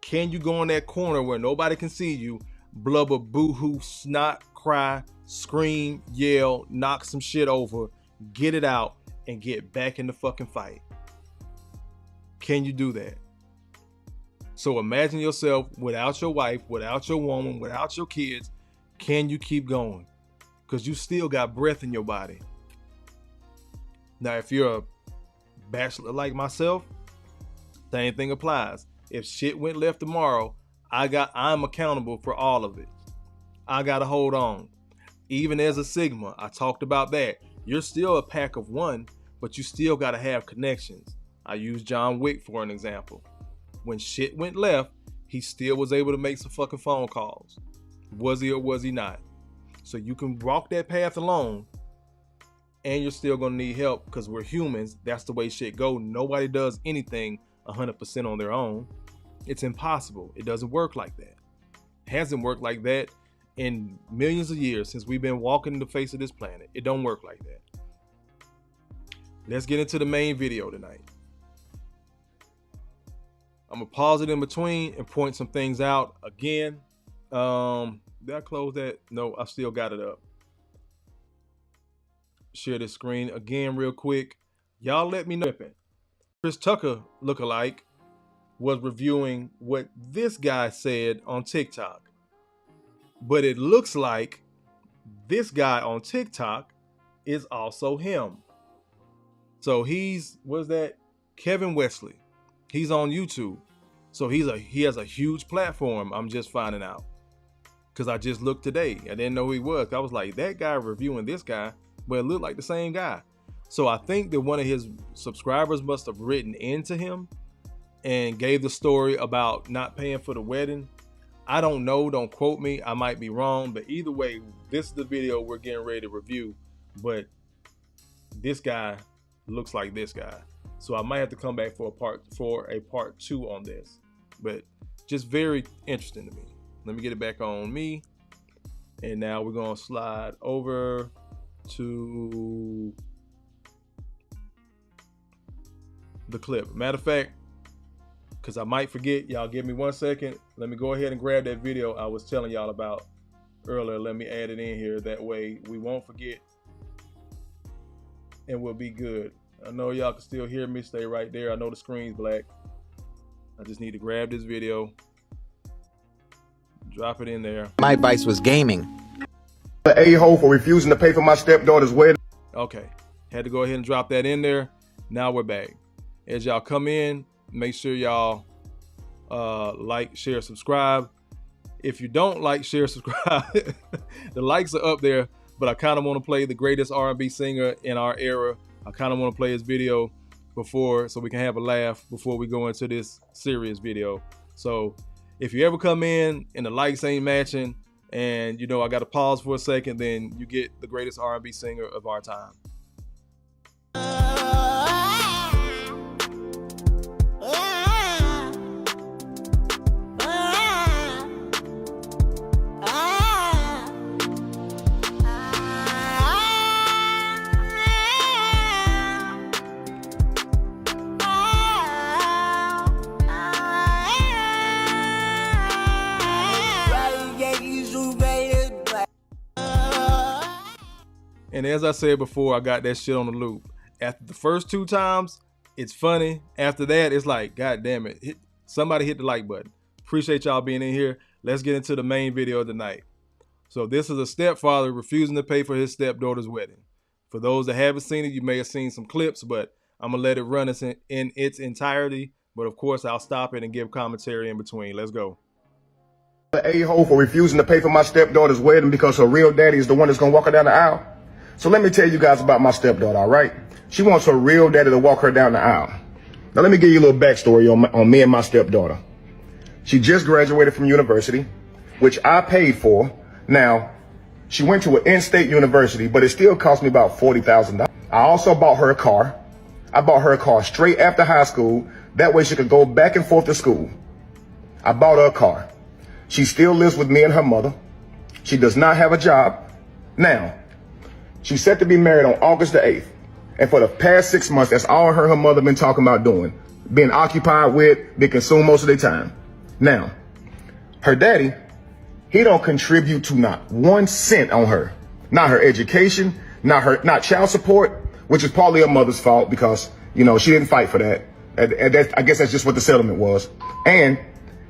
Can you go in that corner where nobody can see you, blubber, boo-hoo, snot, cry, scream, yell, knock some shit over, get it out, and get back in the fucking fight? Can you do that? So imagine yourself without your wife, without your woman, without your kids. Can you keep going? Because you still got breath in your body. Now, if you're a bachelor like myself, same thing applies. If shit went left tomorrow, I'm accountable for all of it. I gotta hold on. Even as a Sigma, I talked about that. You're still a pack of one, but you still gotta have connections. I use John Wick for an example. When shit went left, he still was able to make some fucking phone calls. Was he or was he not? So you can walk that path alone, and you're still gonna need help because we're humans. That's the way shit go. Nobody does anything 100% on their own. It's impossible. It doesn't work like that. It hasn't worked like that in millions of years since we've been walking the face of this planet. It don't work like that. Let's get into the main video tonight. I'm gonna pause it in between and point some things out again. Did I close that? No, I still got it up. Share this screen again real quick. Y'all let me know. Chris Tucker lookalike was reviewing what this guy said on TikTok. But it looks like this guy on TikTok is also him. So he's, what's that? Kevin Wesley. He's on YouTube. So he has a huge platform. I'm just finding out. Because I just looked today. I didn't know who he was. I was like, that guy reviewing this guy, but it looked like the same guy. So I think that one of his subscribers must have written into him and gave the story about not paying for the wedding. I don't know. Don't quote me. I might be wrong. But either way, this is the video we're getting ready to review. But this guy looks like this guy. So I might have to come back for a part 2 on this. But just very interesting to me. Let me get it back on me. And now we're going to slide over to the clip. Matter of fact, because I might forget, y'all give me 1 second. Let me go ahead and grab that video I was telling y'all about earlier. Let me add it in here. That way we won't forget and we'll be good. I know y'all can still hear me. Stay right there. I know the screen's black. I just need to grab this video. Drop it in there. My advice was gaming. The a-hole for refusing to pay for my stepdaughter's wedding. Okay, had to go ahead and drop that in there. Now we're back. As y'all come in, make sure y'all like, share, subscribe. If you don't like, share, subscribe, the likes are up there, but I kind of want to play the greatest R&B singer in our era. I kind of want to play his video before, so we can have a laugh before we go into this serious video. So if you ever come in and the likes ain't matching and you know I got to pause for a second, then you get the greatest R&B singer of our time. And as I said before, I got that shit on the loop. After the first 2 times, it's funny. After that, it's like, God damn it. Somebody hit the like button. Appreciate y'all being in here. Let's get into the main video tonight. So this is a stepfather refusing to pay for his stepdaughter's wedding. For those that haven't seen it, you may have seen some clips, but I'm going to let it run in its entirety. But of course, I'll stop it and give commentary in between. Let's go. The a-hole for refusing to pay for my stepdaughter's wedding because her real daddy is the one that's going to walk her down the aisle. So let me tell you guys about my stepdaughter, all right? She wants her real daddy to walk her down the aisle. Now let me give you a little backstory on me and my stepdaughter. She just graduated from university, which I paid for. Now, she went to an in-state university, but it still cost me about $40,000. I also bought her a car. I bought her a car straight after high school. That way she could go back and forth to school. I bought her a car. She still lives with me and her mother. She does not have a job. Now, she's set to be married on August the 8th. And for the past 6 months, that's all her mother been talking about doing. Being occupied with, being consumed most of their time. Now, her daddy, he don't contribute to not 1 cent on her. Not her education, not child support, which is partly her mother's fault because, you know, she didn't fight for that. I guess that's just what the settlement was. And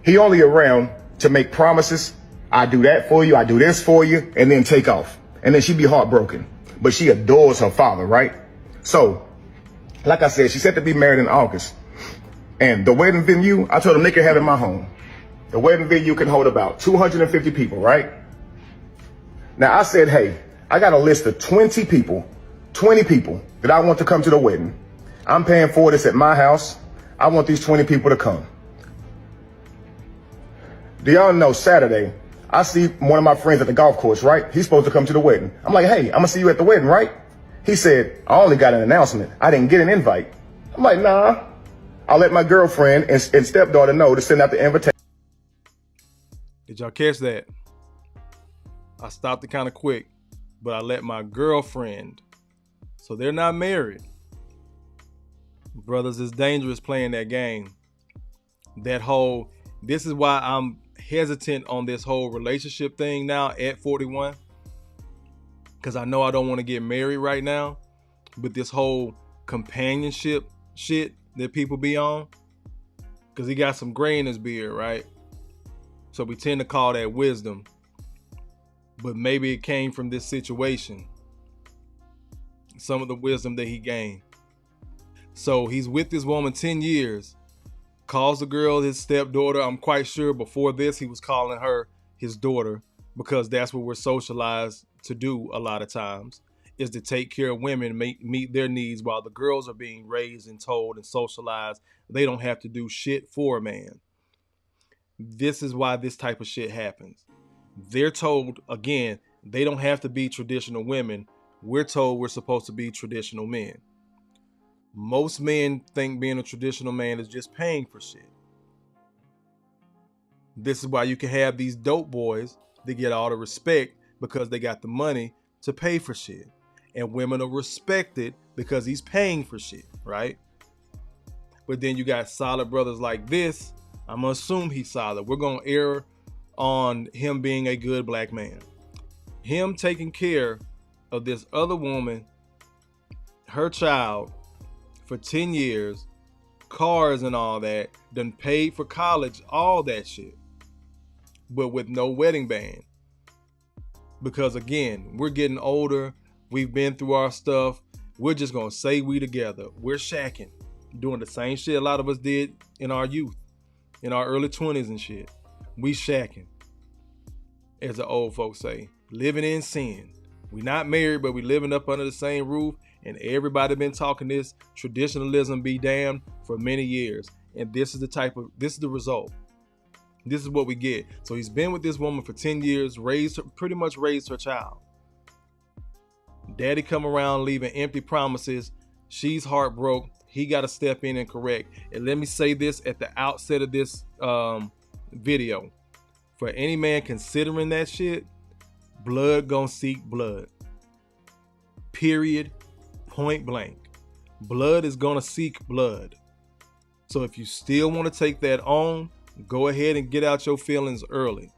he only around to make promises. I do that for you, I do this for you, and then take off. And then she'd be heartbroken. But she adores her father, right? So, like I said, she's set to be married in August. And the wedding venue, I told them they can have it in my home. The wedding venue can hold about 250 people, right? Now I said, hey, I got a list of 20 people that I want to come to the wedding. I'm paying for this at my house. I want these 20 people to come. Do y'all know Saturday, I see one of my friends at the golf course, right? He's supposed to come to the wedding. I'm like, hey, I'm gonna see you at the wedding, right? He said, I only got an announcement. I didn't get an invite. I'm like, nah. I'll let my girlfriend and stepdaughter know to send out the invitation. Did y'all catch that? I stopped it kind of quick, but I let my girlfriend, so they're not married. Brothers, it's dangerous playing that game. This is why I'm hesitant on this whole relationship thing now at 41. Because I know I don't want to get married right now. But this whole companionship shit that people be on. Because he got some gray in his beard, right? So we tend to call that wisdom. But maybe it came from this situation. Some of the wisdom that he gained. So he's with this woman 10 years. Calls the girl his stepdaughter. I'm quite sure before this he was calling her his daughter, because that's what we're socialized to do a lot of times, is to take care of women, meet their needs, while the girls are being raised and told and socialized they don't have to do shit for a man. This is why this type of shit happens. They're told, again, they don't have to be traditional women. We're told we're supposed to be traditional men. Most men think being a traditional man is just paying for shit. This is why you can have these dope boys that get all the respect because they got the money to pay for shit. And women are respected because he's paying for shit, right? But then you got solid brothers like this. I'm going to assume he's solid. We're going to err on him being a good black man. Him taking care of this other woman, her child, for 10 years, cars and all that, done paid for college, all that shit, but with no wedding band. Because again, we're getting older, we've been through our stuff, we're just gonna say we together. We're shacking, doing the same shit a lot of us did in our youth, in our early 20s and shit. We shacking, as the old folks say, living in sin. We not married, but we living up under the same roof. And everybody been talking this traditionalism be damned for many years. And this is the result. This is what we get. So he's been with this woman for 10 years, pretty much raised her child. Daddy come around leaving empty promises. She's heartbroken. He got to step in and correct. And let me say this at the outset of this video. For any man considering that shit, blood gonna seek blood. Period. Point blank. Blood is gonna seek blood. So if you still want to take that on, go ahead and get out your feelings early.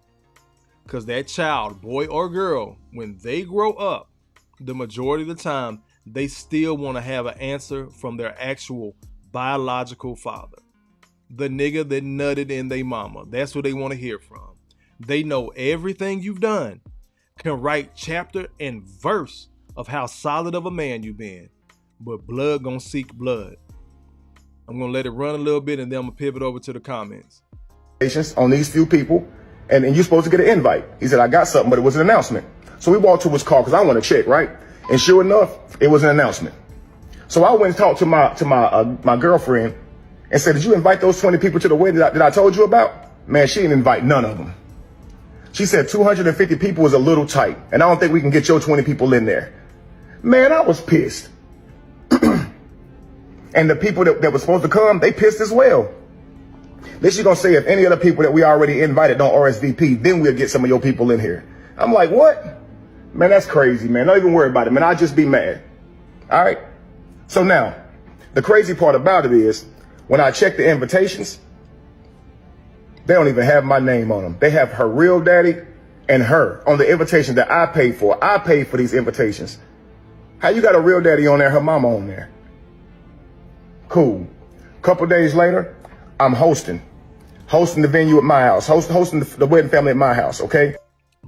Because that child, boy or girl, when they grow up, the majority of the time, they still want to have an answer from their actual biological father. The nigga that nutted in they mama. That's what they want to hear from. They know everything you've done, can write chapter and verse of how solid of a man you've been. But blood gonna seek blood. I'm gonna let it run a little bit and then I'm gonna pivot over to the comments. On these few people, and you're supposed to get an invite. He said, I got something, but it was an announcement. So we walked to his car because I want to check, right? And sure enough, it was an announcement. So I went and talked to my girlfriend and said, did you invite those 20 people to the wedding that I told you about? Man, she didn't invite none of them. She said 250 people was a little tight, and I don't think we can get your 20 people in there. Man, I was pissed. And the people that were supposed to come, they pissed as well. Then she's going to say if any other people that we already invited don't RSVP, then we'll get some of your people in here. I'm like, what? Man, that's crazy, man. Don't even worry about it, man. I'll just be mad. All right? So now, the crazy part about it is, when I check the invitations, they don't even have my name on them. They have her real daddy and her on the invitation that I paid for. I paid for these invitations. How you got a real daddy on there, her mama on there? Cool. Couple days later, I'm hosting the venue at my house, hosting the wedding family at my house, okay?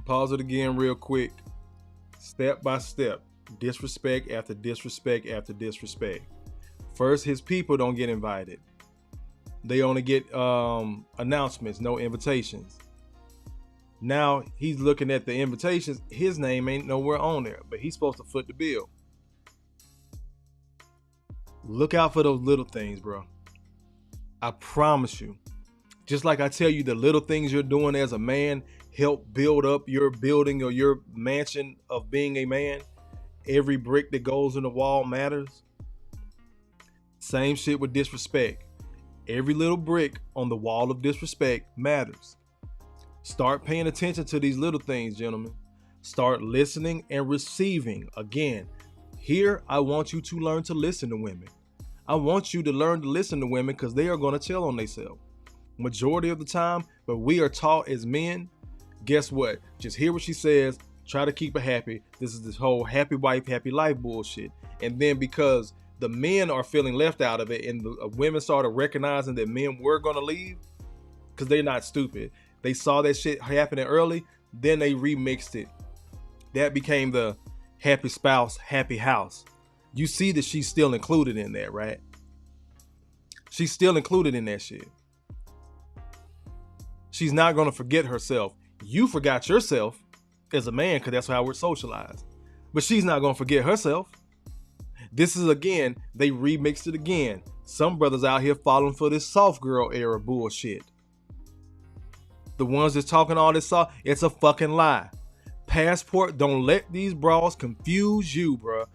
Pause it again real quick. Step by step, disrespect after disrespect after disrespect. First, his people don't get invited. They only get announcements, no invitations. Now he's looking at the invitations. His name ain't nowhere on there, but he's supposed to foot the bill. Look out for those little things, bro. I promise you. Just like I tell you, the little things you're doing as a man help build up your building or your mansion of being a man. Every brick that goes in the wall matters. Same shit with disrespect. Every little brick on the wall of disrespect matters. Start paying attention to these little things, gentlemen. Start listening and receiving. Again, here I want you to learn to listen to women. I want you to learn to listen to women because they are going to tell on themselves. Majority of the time, but we are taught as men, guess what? Just hear what she says, try to keep her happy. This is this whole happy wife, happy life bullshit. And then because the men are feeling left out of it and the women started recognizing that men were going to leave, because they're not stupid. They saw that shit happening early, then they remixed it. That became the happy spouse, happy house. You see that she's still included in that, right? She's still included in that shit. She's not going to forget herself. You forgot yourself as a man because that's how we're socialized. But she's not going to forget herself. This is, again, they remixed it again. Some brothers out here falling for this soft girl era bullshit. The ones that's talking all this soft, it's a fucking lie. Passport, don't let these bras confuse you, bro.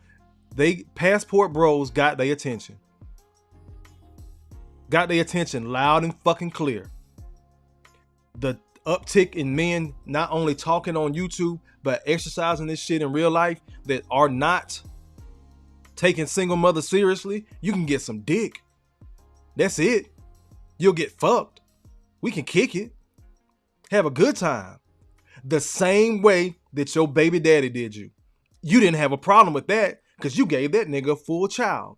Passport bros got their attention. Got their attention loud and fucking clear. The uptick in men not only talking on YouTube, but exercising this shit in real life that are not taking single mothers seriously, you can get some dick. That's it. You'll get fucked. We can kick it. Have a good time. The same way that your baby daddy did you. You didn't have a problem with that because you gave that nigga a full child.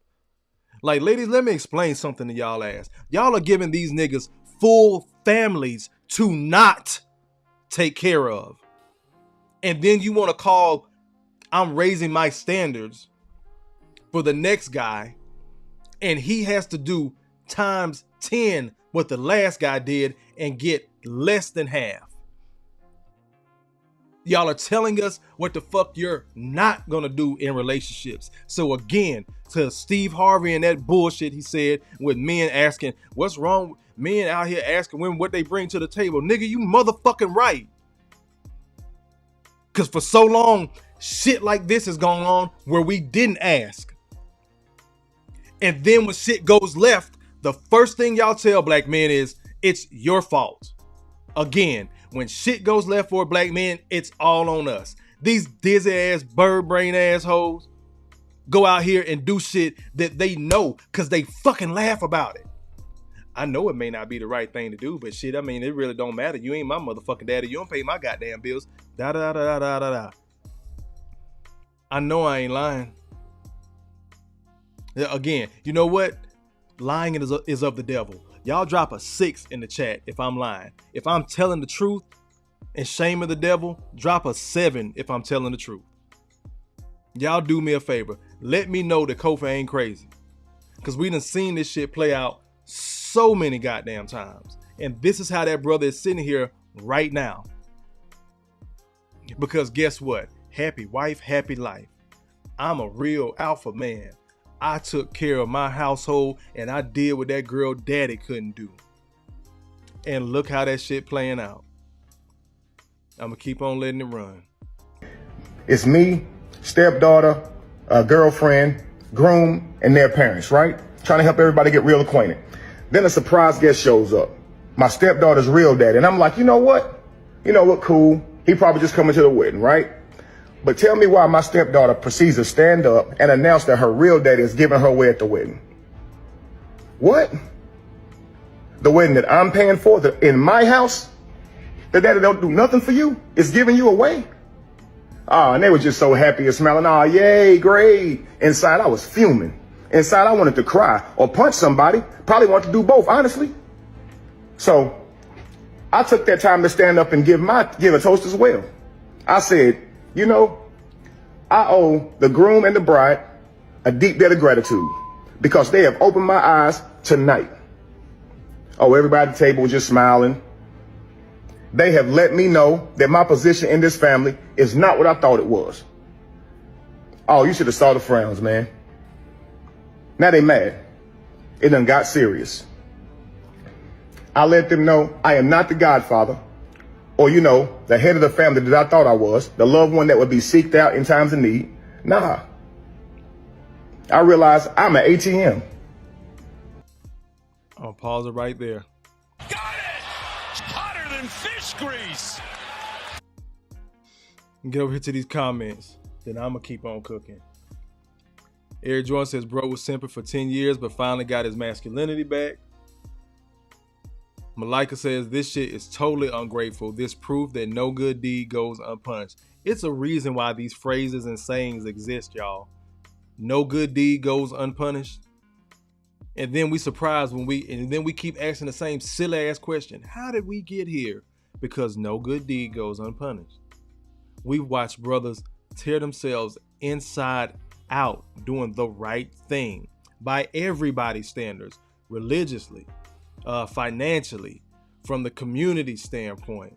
Like, ladies, let me explain something to y'all ass. Y'all are giving these niggas full families to not take care of. And then you want to call, I'm raising my standards for the next guy, and he has to do times 10 what the last guy did and get less than half. Y'all are telling us what the fuck you're not gonna do in relationships. So again, to Steve Harvey and that bullshit he said with men asking, what's wrong with men out here asking women what they bring to the table? Nigga, you motherfucking right. Because for so long, shit like this is going on where we didn't ask. And then when shit goes left, the first thing y'all tell black men is, it's your fault. Again, when shit goes left for black men, it's all on us. These dizzy ass, bird brain assholes go out here and do shit that they know because they fucking laugh about it. I know it may not be the right thing to do, but shit, I mean, it really don't matter. You ain't my motherfucking daddy. You don't pay my goddamn bills. Da da da da da da. I know I ain't lying. Again, you know what? Lying is of the devil. Y'all drop a 6 in the chat if I'm lying. If I'm telling the truth and shame of the devil, drop a 7 if I'm telling the truth. Y'all do me a favor. Let me know that Kofa ain't crazy. Because we done seen this shit play out so many goddamn times. And this is how that brother is sitting here right now. Because guess what? Happy wife, happy life. I'm a real alpha man. I took care of my household and I did what that girl daddy couldn't do. And look how that shit playing out. I'm gonna keep on letting it run. It's me, stepdaughter, girlfriend, groom, and their parents, right? Trying to help everybody get real acquainted. Then a surprise guest shows up. My stepdaughter's real daddy. And I'm like, you know what? Cool. He probably just coming to the wedding, right? But tell me why my stepdaughter proceeds to stand up and announce that her real daddy is giving her away at the wedding. What? The wedding that I'm paying for in my house? The daddy don't do nothing for you? Is giving you away? Oh, and they were just so happy and smiling. Oh, yay, great. Inside, I was fuming. Inside, I wanted to cry or punch somebody. Probably wanted to do both, honestly. So I took that time to stand up and give a toast as well. I said, I owe the groom and the bride a deep debt of gratitude because they have opened my eyes tonight. Oh, everybody at the table was just smiling. They have let me know that my position in this family is not what I thought it was. Oh, you should have saw the frowns, man. Now they mad. It done got serious. I let them know I am not the godfather or, the head of the family that I thought I was, the loved one that would be seeked out in times of need. Nah. I realized I'm an ATM. I'll pause it right there. Got it! Hotter than fish grease! Get over here to these comments. Then I'm going to keep on cooking. Eric Jordan says, bro was simping for 10 years, but finally got his masculinity back. Malika says, this shit is totally ungrateful. This proof that no good deed goes unpunished. It's a reason why these phrases and sayings exist, y'all. No good deed goes unpunished. And then we surprised when we keep asking the same silly ass question. How did we get here? Because no good deed goes unpunished. We've watched brothers tear themselves inside out doing the right thing by everybody's standards, religiously, financially, from the community standpoint.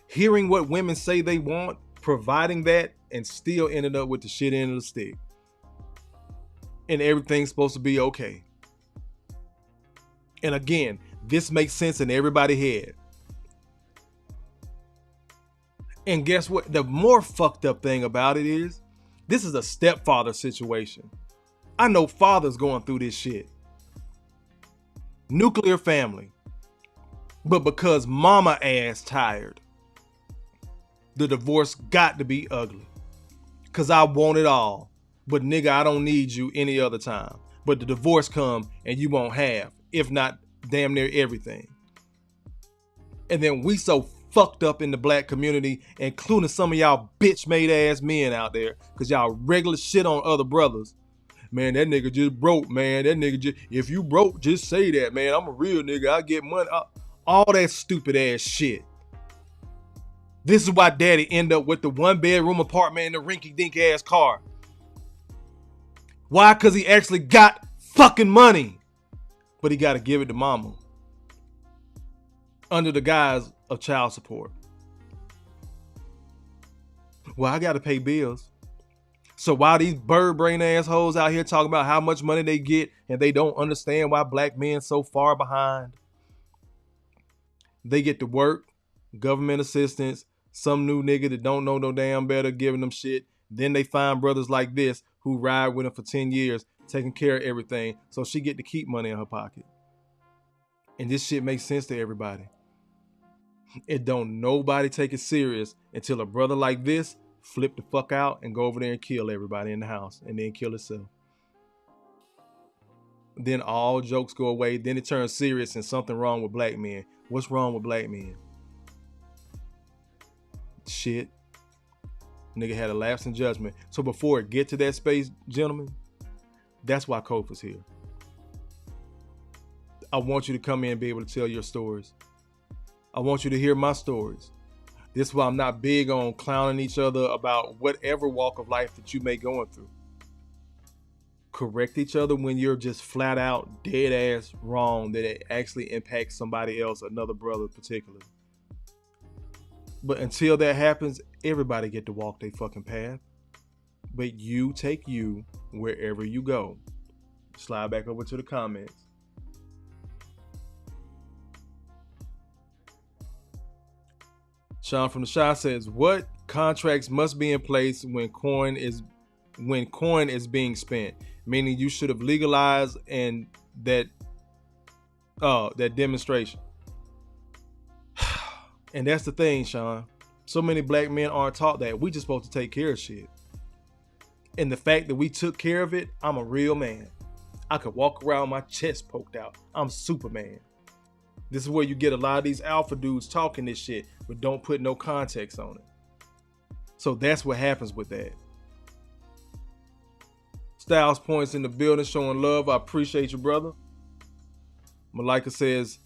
Hearing what women say they want, providing that, and still ended up with the shit end of the stick. And everything's supposed to be okay. And again, this makes sense in everybody's head. And guess what? The more fucked up thing about it is, this is a stepfather situation. I know fathers going through this shit. Nuclear family. But because mama ass tired, the divorce got to be ugly. Cause I want it all. But nigga, I don't need you any other time. But the divorce come and you won't have, if not damn near everything. And then we so fucked up in the black community, including some of y'all bitch made ass men out there, cause y'all regular shit on other brothers. Man, that nigga just broke, man. That nigga just, if you broke, just say that, man. I'm a real nigga. I get money. All that stupid ass shit. This is why daddy end up with the 1-bedroom apartment in the rinky dink ass car. Why? Cause he actually got fucking money. But he gotta give it to mama. Under the guise of child support. Well, I gotta pay bills. So while these bird brain assholes out here talking about how much money they get and they don't understand why black men so far behind, they get to work, government assistance, some new nigga that don't know no damn better giving them shit. Then they find brothers like this who ride with them for 10 years, taking care of everything, so she get to keep money in her pocket. And this shit makes sense to everybody. It don't nobody take it serious until a brother like this flip the fuck out and go over there and kill everybody in the house and then kill himself. Then all jokes go away. Then it turns serious and something wrong with black men. What's wrong with black men? Shit. Nigga had a lapse in judgment. So before it get to that space, gentlemen, that's why Kofa's here. I want you to come in and be able to tell your stories. I want you to hear my stories. This is why I'm not big on clowning each other about whatever walk of life that you may be going through. Correct each other when you're just flat out dead ass wrong that it actually impacts somebody else, another brother particularly. But until that happens, everybody get to walk their fucking path. But you take you wherever you go. Slide back over to the comments. Sean from the Shy says, what contracts must be in place when coin is being spent? Meaning you should have legalized and that demonstration. And that's the thing, Sean. So many black men aren't taught that. We just supposed to take care of shit. And the fact that we took care of it, I'm a real man. I could walk around with my chest poked out. I'm Superman. This is where you get a lot of these alpha dudes talking this shit, but don't put no context on it. So that's what happens with that. Styles points in the building, showing love. I appreciate you, brother. Malika says,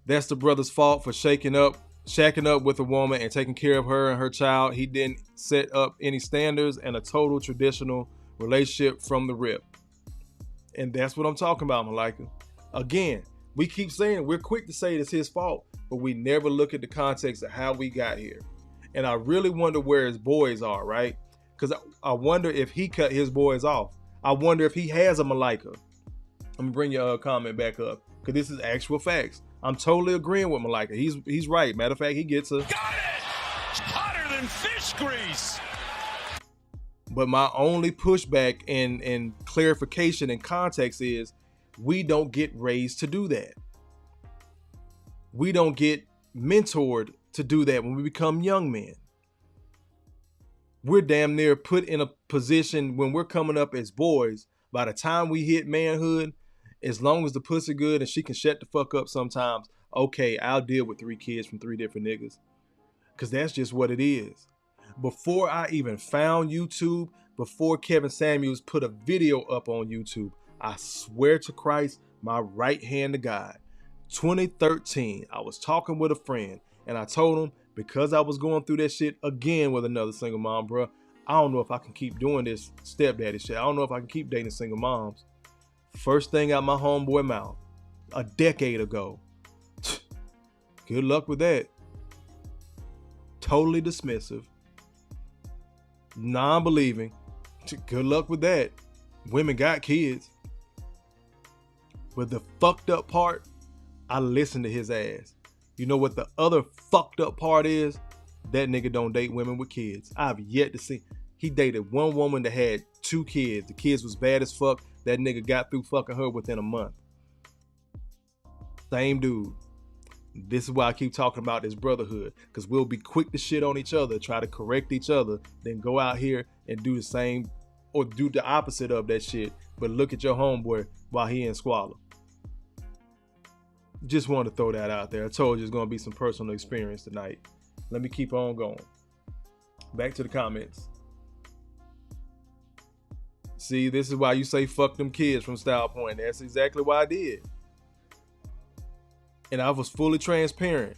that's the brother's fault for shacking up with a woman and taking care of her and her child. He didn't set up any standards and a total traditional relationship from the rip. And that's what I'm talking about, Malika. Again, we keep saying, we're quick to say it's his fault, but we never look at the context of how we got here. And I really wonder where his boys are, right? Because I wonder if he cut his boys off. I wonder if he has a Malika. Let me bring your comment back up, because this is actual facts. I'm totally agreeing with Malika. He's right. Matter of fact, he gets a... Got it! Hotter than fish grease! But my only pushback and clarification and context is, We don't get raised to do that. We don't get mentored to do that when we become young men. We're damn near put in a position when we're coming up as boys. By the time we hit manhood, as long as the pussy good and she can shut the fuck up sometimes, okay, I'll deal with 3 kids from 3 different niggas. Because that's just what it is. Before I even found YouTube, before Kevin Samuels put a video up on YouTube, I swear to Christ, my right hand to God, 2013, I was talking with a friend and I told him, because I was going through that shit again with another single mom, bro, I don't know if I can keep doing this stepdaddy shit. I don't know if I can keep dating single moms. First thing out my homeboy mouth, a decade ago. Good luck with that. Totally dismissive. Non-believing. Good luck with that. Women got kids. But the fucked up part, I listened to his ass. You know what the other fucked up part is? That nigga don't date women with kids. I've yet to see. He dated one woman that had 2 kids. The kids was bad as fuck. That nigga got through fucking her within a month. Same dude. This is why I keep talking about this brotherhood. Because we'll be quick to shit on each other, try to correct each other, then go out here and do the same or do the opposite of that shit. But look at your homeboy while he in squalor. Just wanted to throw that out there. I told you it's going to be some personal experience tonight. Let me keep on going. Back to the comments. See, this is why you say fuck them kids from Style Point. That's exactly what I did. And I was fully transparent.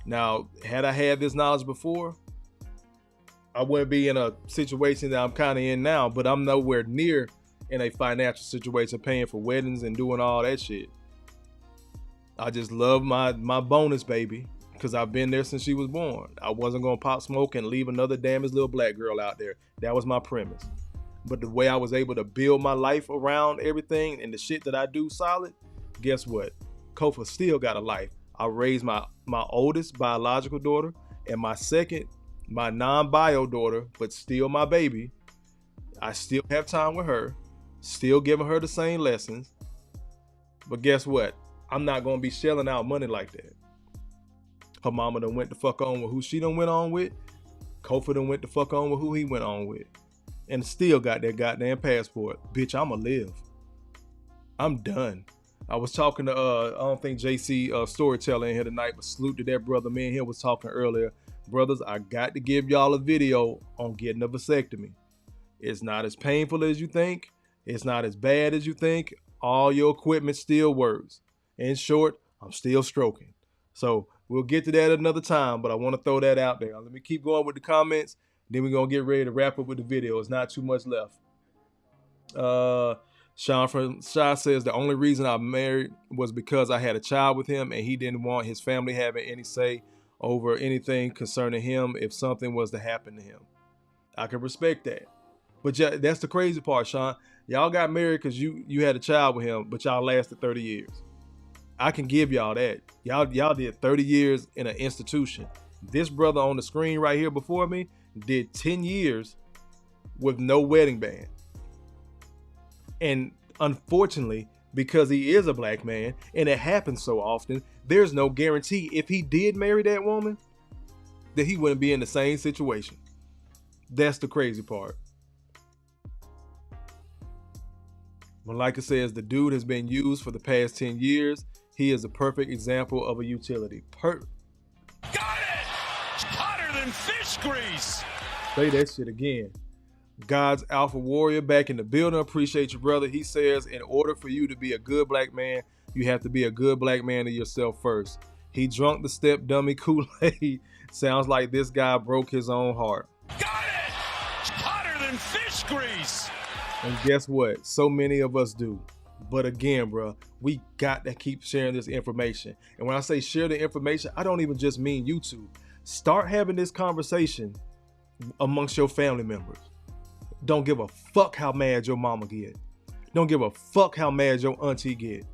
Now, had I had this knowledge before, I wouldn't be in a situation that I'm kind of in now, but I'm nowhere near in a financial situation paying for weddings and doing all that shit. I just love my bonus baby because I've been there since she was born. I wasn't going to pop smoke and leave another damaged little black girl out there. That was my premise. But the way I was able to build my life around everything and the shit that I do solid, guess what? Kofa still got a life. I raised my oldest biological daughter and my second, my non-bio daughter, but still my baby. I still have time with her, still giving her the same lessons. But guess what? I'm not going to be shelling out money like that. Her mama done went the fuck on with who she done went on with. Kofa done went the fuck on with who he went on with. And still got that goddamn passport. Bitch, I'ma live. I'm done. I was talking to, I don't think JC Storyteller in here tonight, but salute to that brother. Me and him was talking earlier. Brothers, I got to give y'all a video on getting a vasectomy. It's not as painful as you think. It's not as bad as you think. All your equipment still works. In short, I'm still stroking. So we'll get to that another time, but I want to throw that out there. Let me keep going with the comments. Then we're going to get ready to wrap up with the video. It's not too much left. Sean says, the only reason I married was because I had a child with him and he didn't want his family having any say over anything concerning him if something was to happen to him. I can respect that. But yeah, that's the crazy part, Sean. Y'all got married because you had a child with him, but y'all lasted 30 years. I can give y'all that. Y'all did 30 years in an institution. This brother on the screen right here before me did 10 years with no wedding band. And unfortunately, because he is a black man and it happens so often, there's no guarantee if he did marry that woman that he wouldn't be in the same situation. That's the crazy part. Malika says the dude has been used for the past 10 years. He is a perfect example of a utility. Got it! Hotter than fish grease! Say that shit again. God's alpha warrior back in the building. Appreciate you, brother. He says, in order for you to be a good black man, you have to be a good black man to yourself first. He drunk the step dummy Kool-Aid. Sounds like this guy broke his own heart. Got it! Hotter than fish grease! And guess what? So many of us do. But again, bro, we got to keep sharing this information. And when I say share the information, I don't even just mean YouTube. Start having this conversation amongst your family members. Don't give a fuck how mad your mama get. Don't give a fuck how mad your auntie get.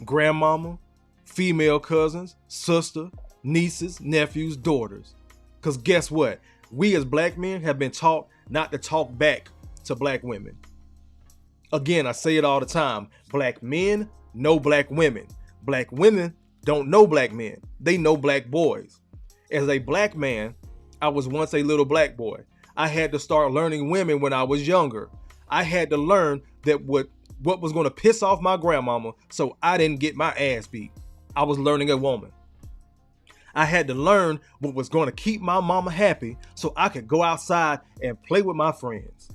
Grandmama, female cousins, sister, nieces, nephews, daughters. Because guess what? We as black men have been taught not to talk back to black women. Again, I say it all the time. Black men know black women. Black women don't know black men. They know black boys. As a black man, I was once a little black boy. I had to start learning women when I was younger. I had to learn that what was going to piss off my grandmama so I didn't get my ass beat. I was learning a woman. I had to learn what was going to keep my mama happy so I could go outside and play with my friends.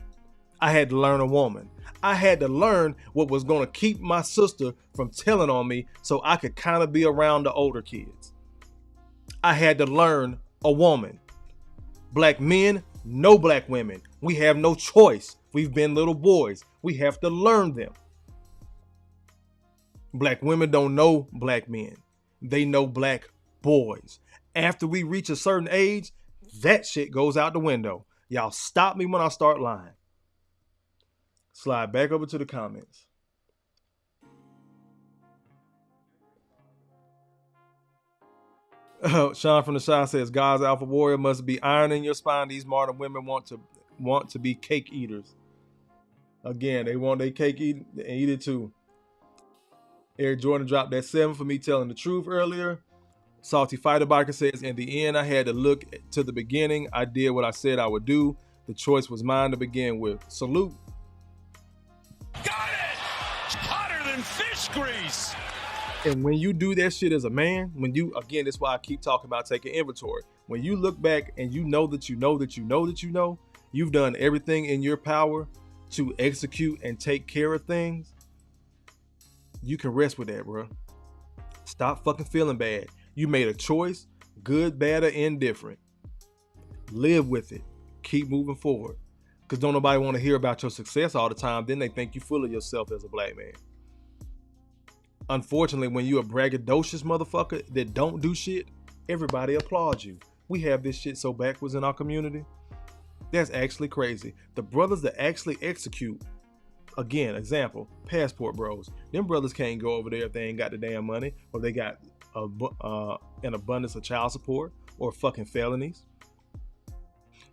I had to learn a woman. I had to learn what was going to keep my sister from telling on me so I could kind of be around the older kids. I had to learn a woman. Black men know black women. We have no choice. We've been little boys. We have to learn them. Black women don't know black men. They know black boys. After we reach a certain age, that shit goes out the window. Y'all stop me when I start lying. Slide back over to the comments. Sean from the Shy says, God's alpha warrior must be iron in your spine. These modern women want to be cake eaters. Again, they want their cake and eat it too. Eric Jordan dropped that 7 for me telling the truth earlier. Salty Fighter Biker says, in the end, I had to look to the beginning. I did what I said I would do. The choice was mine to begin with. Salute. Got it! Hotter than fish grease! And when you do that shit as a man, again, that's why I keep talking about taking inventory. When you look back and you know that you've done everything in your power to execute and take care of things, you can rest with that, bro. Stop fucking feeling bad. You made a choice, good, bad, or indifferent. Live with it. Keep moving forward. Because don't nobody want to hear about your success all the time. Then they think you full of yourself as a black man. Unfortunately, when you a braggadocious motherfucker that don't do shit, everybody applauds you. We have this shit so backwards in our community. That's actually crazy. The brothers that actually execute, again, example, passport bros. Them brothers can't go over there if they ain't got the damn money, or they got an abundance of child support or fucking felonies.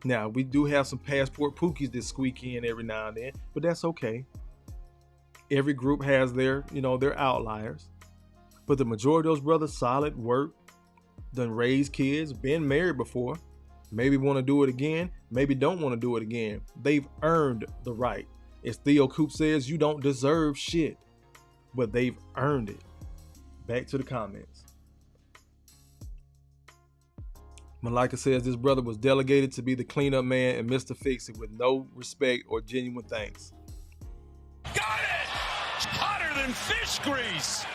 Now, we do have some passport pookies that squeak in every now and then, but that's okay. Every group has their outliers. But the majority of those brothers, solid work, done raised kids, been married before, maybe want to do it again, maybe don't want to do it again. They've earned the right. As Theo Coop says, you don't deserve shit, but they've earned it. Back to the comments. Malika says this brother was delegated to be the cleanup man and Mr. Fix-It with no respect or genuine thanks. Got it! Hotter than fish grease!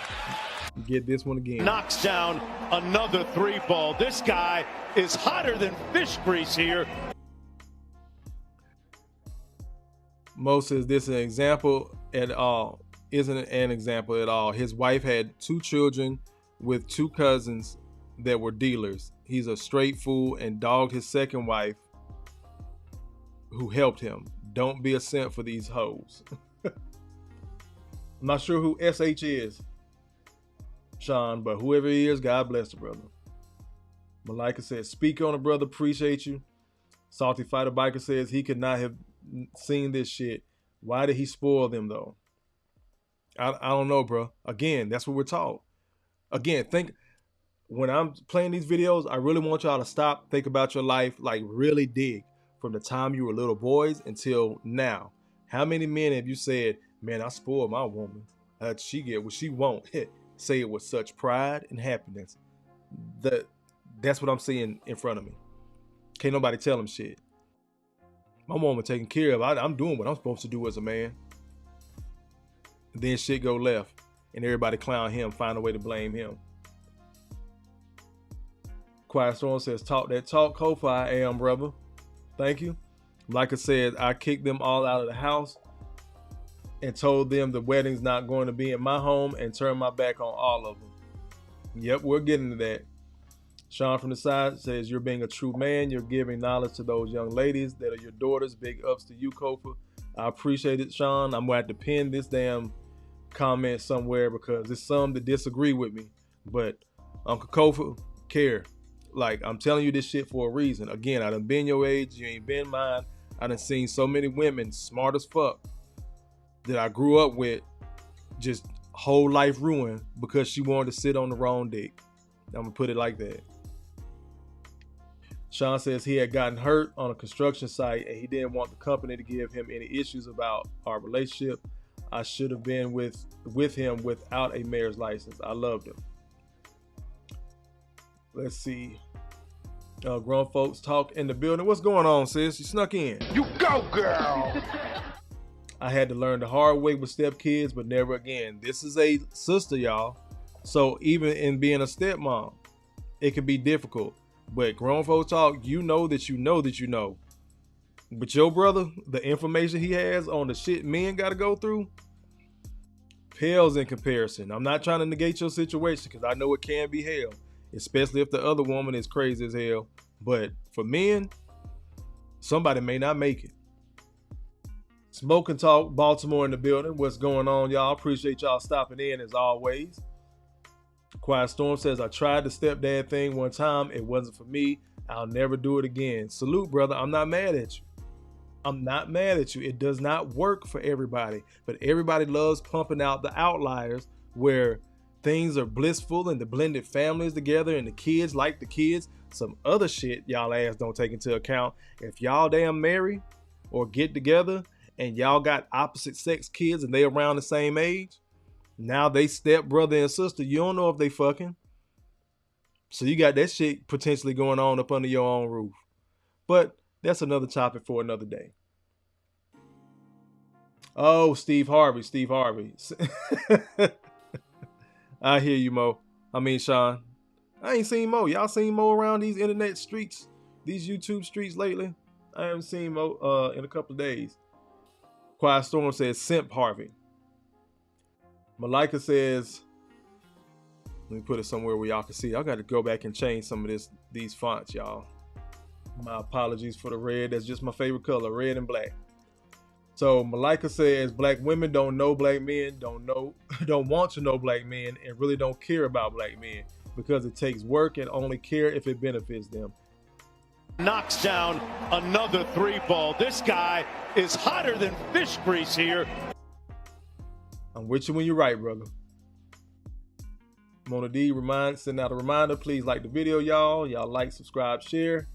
Get this one again. Knocks down another 3 ball. This guy is hotter than fish grease here. Mo says this is an example at all. Isn't an example at all. His wife had 2 children with 2 cousins that were dealers. He's a straight fool and dogged his second wife who helped him. Don't be a simp for these hoes. I'm not sure who SH is, Sean, but whoever he is, God bless the brother. Malika says, speak on it, brother. Appreciate you. Salty Fighter Biker says he could not have seen this shit. Why did he spoil them though? I don't know, bro. Again, that's what we're taught. Again, when I'm playing these videos, I really want y'all to stop, think about your life, like really dig from the time you were little boys until now. How many men have you said, man, I spoiled my woman. She get what she want. Say it with such pride and happiness. That's what I'm seeing in front of me. Can't nobody tell him shit. My woman taken care of. I'm doing what I'm supposed to do as a man. And then shit go left. And everybody clown him, find a way to blame him. Quiet Storm says, talk that talk, Kofa. I am, brother. Thank you. Like I said, I kicked them all out of the house and told them the wedding's not going to be in my home and turned my back on all of them. Yep, we're getting to that. Sean from the side says, you're being a true man. You're giving knowledge to those young ladies that are your daughters. Big ups to you, Kofa. I appreciate it, Sean. I'm going to have to pin this damn comment somewhere because there's some that disagree with me. But Uncle Kofa, care. Like, I'm telling you this shit for a reason. Again, I done been your age. You ain't been mine. I done seen so many women smart as fuck that I grew up with just whole life ruined because she wanted to sit on the wrong dick. I'm gonna put it like that. Sean says he had gotten hurt on a construction site and he didn't want the company to give him any issues about our relationship. I should have been with him without a mayor's license. I loved him. Let's see. Grown folks talk in the building. What's going on, sis? You snuck in. You go, girl. I had to learn the hard way with stepkids, but never again. This is a sister, y'all. So even in being a stepmom, it can be difficult. But grown folks talk, you know that you know that you know. But your brother, the information he has on the shit men got to go through, pales in comparison. I'm not trying to negate your situation because I know it can be hell, especially if the other woman is crazy as hell. But for men, somebody may not make it. Smoke and Talk, Baltimore in the building. What's going on, y'all? Appreciate y'all stopping in as always. Quiet Storm says, I tried the stepdad thing one time. It wasn't for me. I'll never do it again. Salute, brother. I'm not mad at you. I'm not mad at you. It does not work for everybody, but everybody loves pumping out the outliers where things are blissful and the blended families together and the kids like the kids. Some other shit y'all ass don't take into account. If y'all damn marry or get together and y'all got opposite sex kids and they around the same age, now they step brother and sister. You don't know if they fucking. So you got that shit potentially going on up under your own roof. But that's another topic for another day. Oh, Steve Harvey. I hear you, Mo. I mean, Sean. I ain't seen Mo. Y'all seen Mo around these internet streets, these YouTube streets lately? I haven't seen Mo in a couple of days. Quiet Storm says, Simp Harvey. Malika says, let me put it somewhere where y'all can see. I got to go back and change some of these fonts, y'all. My apologies for the red. That's just my favorite color, red and black. So Malika says, black women don't know black men, don't want to know black men, and really don't care about black men because it takes work and only care if it benefits them. Knocks down another 3-ball. This guy is hotter than fish grease here. I'm with you when you're right, brother. Mona D send out a reminder. Please like the video, y'all. Y'all like, subscribe, share.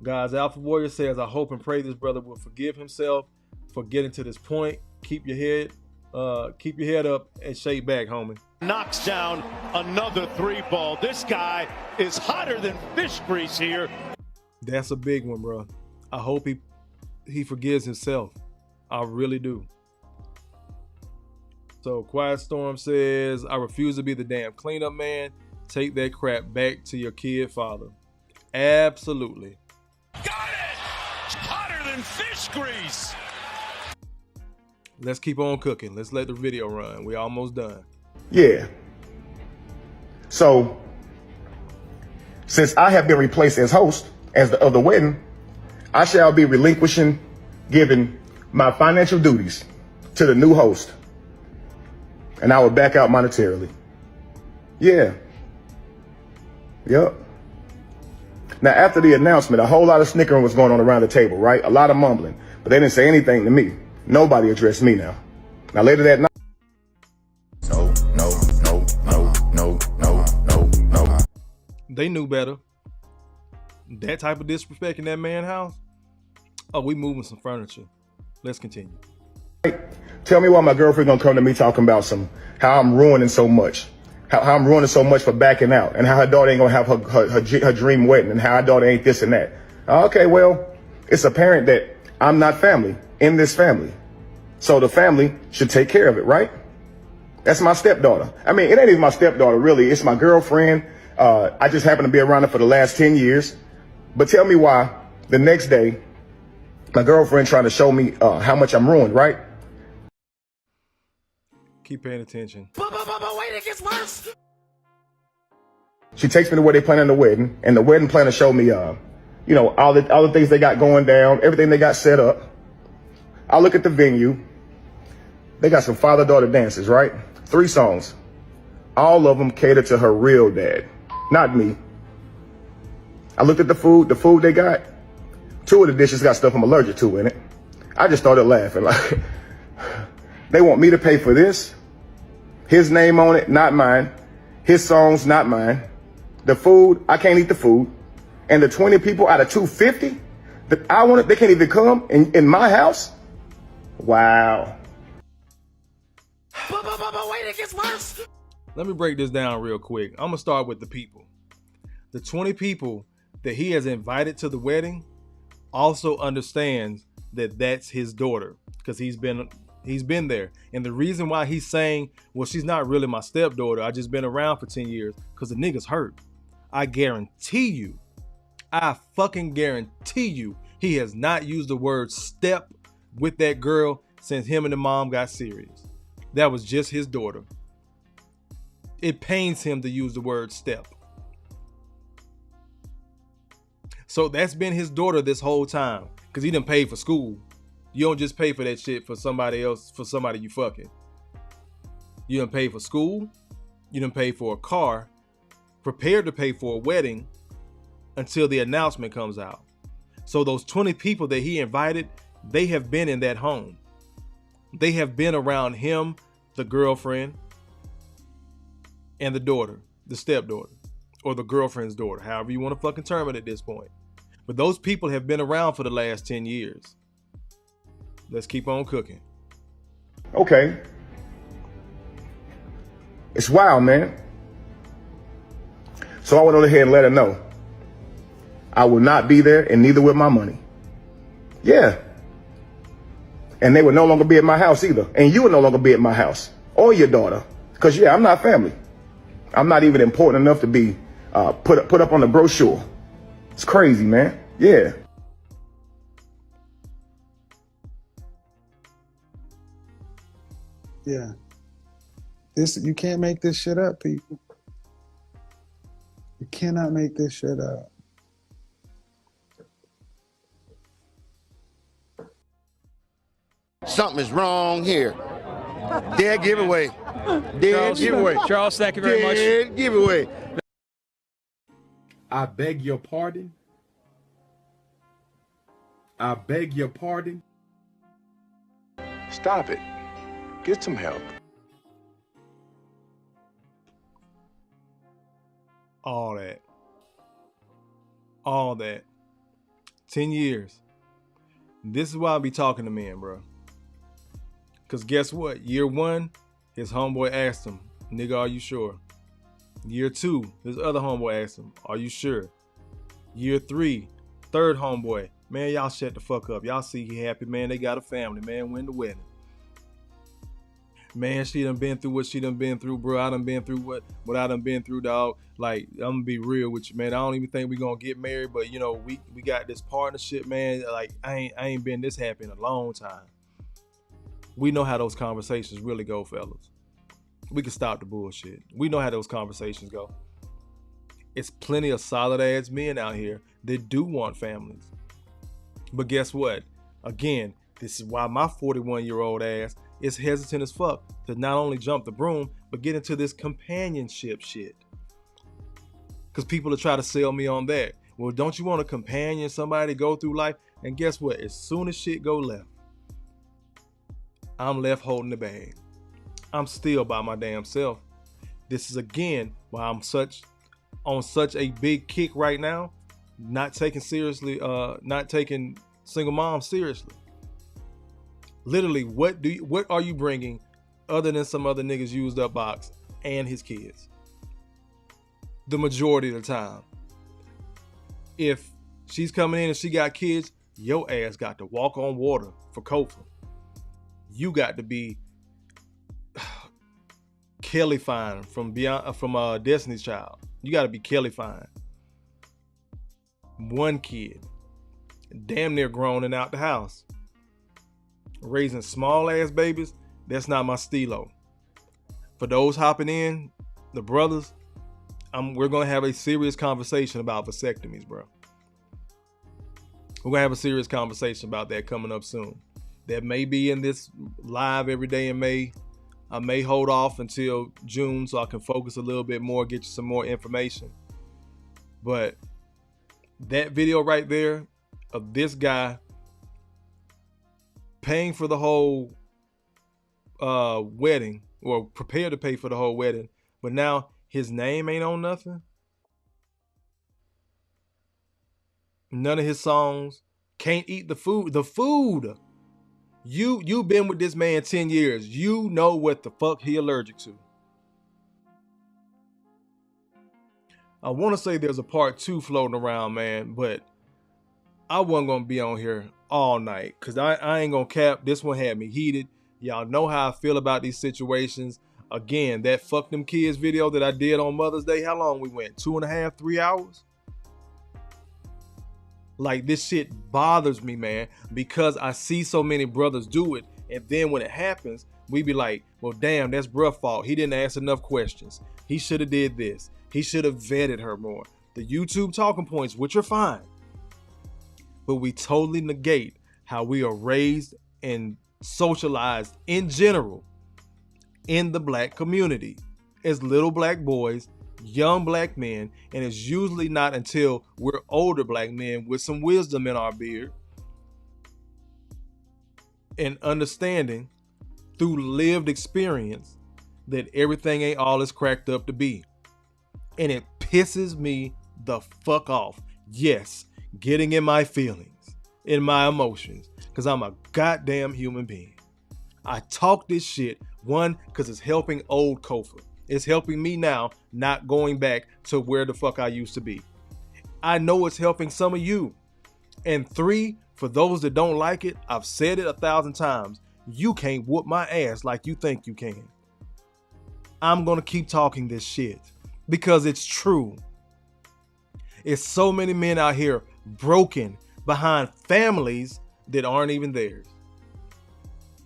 God's Alpha Warrior says, I hope and pray this brother will forgive himself for getting to this point. Keep your head up and shake back, homie. Knocks down another 3-ball. This guy is hotter than fish grease here. That's a big one, bro. I hope he forgives himself. I really do. So Quiet Storm says, I refuse to be the damn cleanup man. Take that crap back to your kid father. Absolutely. Got it! Hotter than fish grease. Let's keep on cooking. Let's let the video run. We almost done. Yeah. So, since I have been replaced as host of the wedding, I shall be relinquishing, giving my financial duties to the new host. And I will back out monetarily. Yeah. Yep. Now, after the announcement, a whole lot of snickering was going on around the table, right? A lot of mumbling, but they didn't say anything to me. Nobody addressed me now. Now, later that night. No. They knew better. That type of disrespect in that man's house. Oh, we moving some furniture. Let's continue. Tell me why my girlfriend gonna come to me talking about how I'm ruining so much. How I'm ruining so much for backing out, and how her daughter ain't gonna have her dream wedding, and how her daughter ain't this and that. Okay, well, it's apparent that I'm not family in this family. So the family should take care of it, right? That's my stepdaughter. I mean, it ain't even my stepdaughter, really. It's my girlfriend. I just happen to be around her for the last 10 years. But tell me why the next day, my girlfriend trying to show me how much I'm ruined, right? Keep paying attention. Wait, it gets worse. She takes me to where they planning the wedding, and the wedding planner showed me, all the things they got going down, everything they got set up. I look at the venue. They got some father-daughter dances, right? 3 songs. All of them cater to her real dad, not me. I looked at the food they got. 2 of the dishes got stuff I'm allergic to in it. I just started laughing. Like, they want me to pay for this? His name on it, not mine. His songs, not mine. The food, I can't eat the food. And the 20 people out of 250 that I wanted, they can't even come in my house? Wow. Wait, it gets worse. Let me break this down real quick. I'm gonna start with the people. The 20 people that he has invited to the wedding also understands that that's his daughter, because he's been there. And the reason why he's saying, well, she's not really my stepdaughter, I just been around for 10 years, because the nigga's hurt. I guarantee you, I fucking guarantee you, he has not used the word step with that girl since him and the mom got serious. That was just his daughter. It pains him to use the word step. So that's been his daughter this whole time, because he done paid for school. You don't just pay for that shit for somebody else, for somebody you fucking. You done pay for school. You done pay for a car. Prepared to pay for a wedding until the announcement comes out. So those 20 people that he invited, they have been in that home. They have been around him, the girlfriend, and the daughter, the stepdaughter, or the girlfriend's daughter, however you want to fucking term it at this point. But those people have been around for the last 10 years. Let's keep on cooking. Okay. It's wild, man. So I went on ahead and let her know I will not be there, and neither will my money. Yeah. And they would no longer be at my house either. And you would no longer be at my house or your daughter. Because, yeah, I'm not family. I'm not even important enough to be put up on the brochure. It's crazy, man. Yeah. Yeah. You can't make this shit up, people. You cannot make this shit up. Something is wrong here. Dead giveaway. Dead giveaway. Charles, thank you very much. Dead giveaway. I beg your pardon. I beg your pardon. Stop it. Get some help. All that. All that. 10 years. This is why I be talking to men, bro. Because guess what? Year 1, his homeboy asked him, nigga, are you sure? Year 2, his other homeboy asked him, are you sure? Year 3, third homeboy, man, y'all shut the fuck up. Y'all see he happy, man. They got a family, man. Win the wedding. Man, she done been through what she done been through, bro. I done been through what I done been through, dog. Like, I'm gonna be real with you, man. I don't even think we gonna get married, but you know, we got this partnership, man. Like, I ain't been this happy in a long time. We know how those conversations really go, fellas. We can stop the bullshit. We know how those conversations go. It's plenty of solid ass men out here that do want families. But guess what? Again, this is why my 41-year-old ass is hesitant as fuck to not only jump the broom, but get into this companionship shit. Because people will try to sell me on that. Well, don't you want a companion, somebody to go through life? And guess what? As soon as shit go left, I'm left holding the bag. I'm still by my damn self. This is again why I'm on such a big kick right now, not taking single moms seriously. Literally, what are you bringing other than some other niggas used up box and his kids? The majority of the time. If she's coming in and she got kids, your ass got to walk on water for Kofa. You got to be Kelly Fine from Destiny's Child. You got to be Kelly Fine. One kid, damn near grown and out the house. Raising small ass babies, that's not my stilo. For those hopping in, the brothers, we're gonna have a serious conversation about vasectomies, bro. We're gonna have a serious conversation about that coming up soon. That may be in this live every day in May. I may hold off until June so I can focus a little bit more, get you some more information. But that video right there of this guy paying for the whole wedding, or prepared to pay for the whole wedding, but now his name ain't on nothing. None of his songs. Can't eat the food. The food. You've been with this man 10 years. You know what the fuck he allergic to. I want to say there's a part 2 floating around, man, but I wasn't going to be on here all night because I ain't going to cap. This one had me heated. Y'all know how I feel about these situations. Again, that fuck them kids video that I did on Mother's Day, how long we went? 2.5, 3 hours? Like, this shit bothers me, man, because I see so many brothers do it. And then when it happens, we be like, well, damn, that's bruh's fault. He didn't ask enough questions. He should have did this. He should have vetted her more. The YouTube talking points, which are fine. But we totally negate how we are raised and socialized in general in the black community as little black boys, young black men, and it's usually not until we're older black men with some wisdom in our beard and understanding through lived experience that everything ain't all it's cracked up to be. And it pisses me the fuck off. Yes, getting in my feelings, in my emotions, because I'm a goddamn human being. I talk this shit, one, because it's helping old Kofa. It's helping me now, not going back to where the fuck I used to be. I know it's helping some of you. And 3, for those that don't like it, I've said it 1,000 times. You can't whoop my ass like you think you can. I'm going to keep talking this shit because it's true. It's so many men out here broken behind families that aren't even theirs.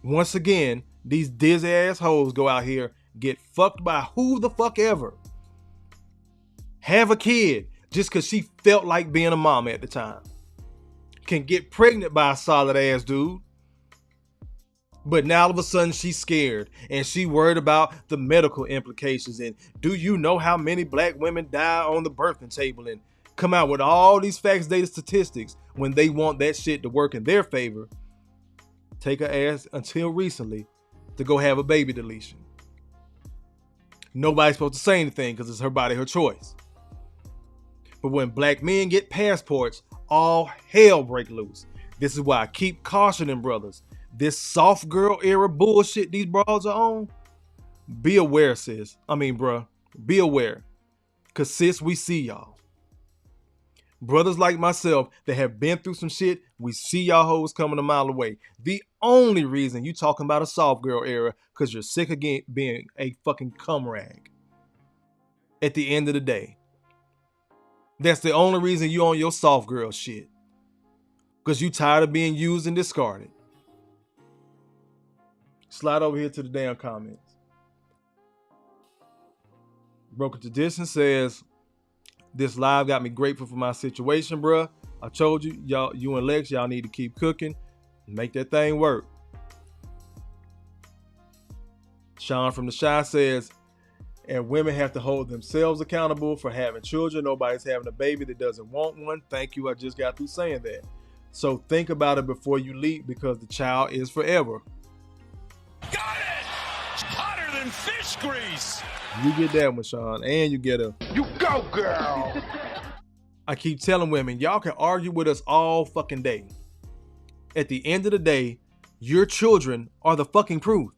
Once again, these dizzy assholes go out here, get fucked by who the fuck ever. Have a kid just because she felt like being a mom at the time. Can get pregnant by a solid ass dude. But now all of a sudden she's scared and she worried about the medical implications. And do you know how many black women die on the birthing table and come out with all these facts, data, statistics when they want that shit to work in their favor? Take her ass until recently to go have a baby deletion. Nobody's supposed to say anything because it's her body, her choice. But when black men get passports, all hell break loose. This is why I keep cautioning brothers. This soft girl era bullshit these bras are on. Be aware, sis. Bruh. Be aware. Because sis, we see y'all. Brothers like myself that have been through some shit, we see y'all hoes coming a mile away. The only reason you talking about a soft girl era because you're sick of being a fucking cum rag. At the end of the day. That's the only reason you on your soft girl shit. Because you tired of being used and discarded. Slide over here to the damn comments. Broken Tradition says, this live got me grateful for my situation, bruh. I told you, y'all, you and Lex, y'all need to keep cooking and make that thing work. Sean from the Shy says, and women have to hold themselves accountable for having children. Nobody's having a baby that doesn't want one. Thank you. I just got through saying that. So think about it before you leap because the child is forever. Got it! Hotter than fish grease! You get that one, Sean, and you get a... You go, girl! I keep telling women, y'all can argue with us all fucking day. At the end of the day, your children are the fucking proof.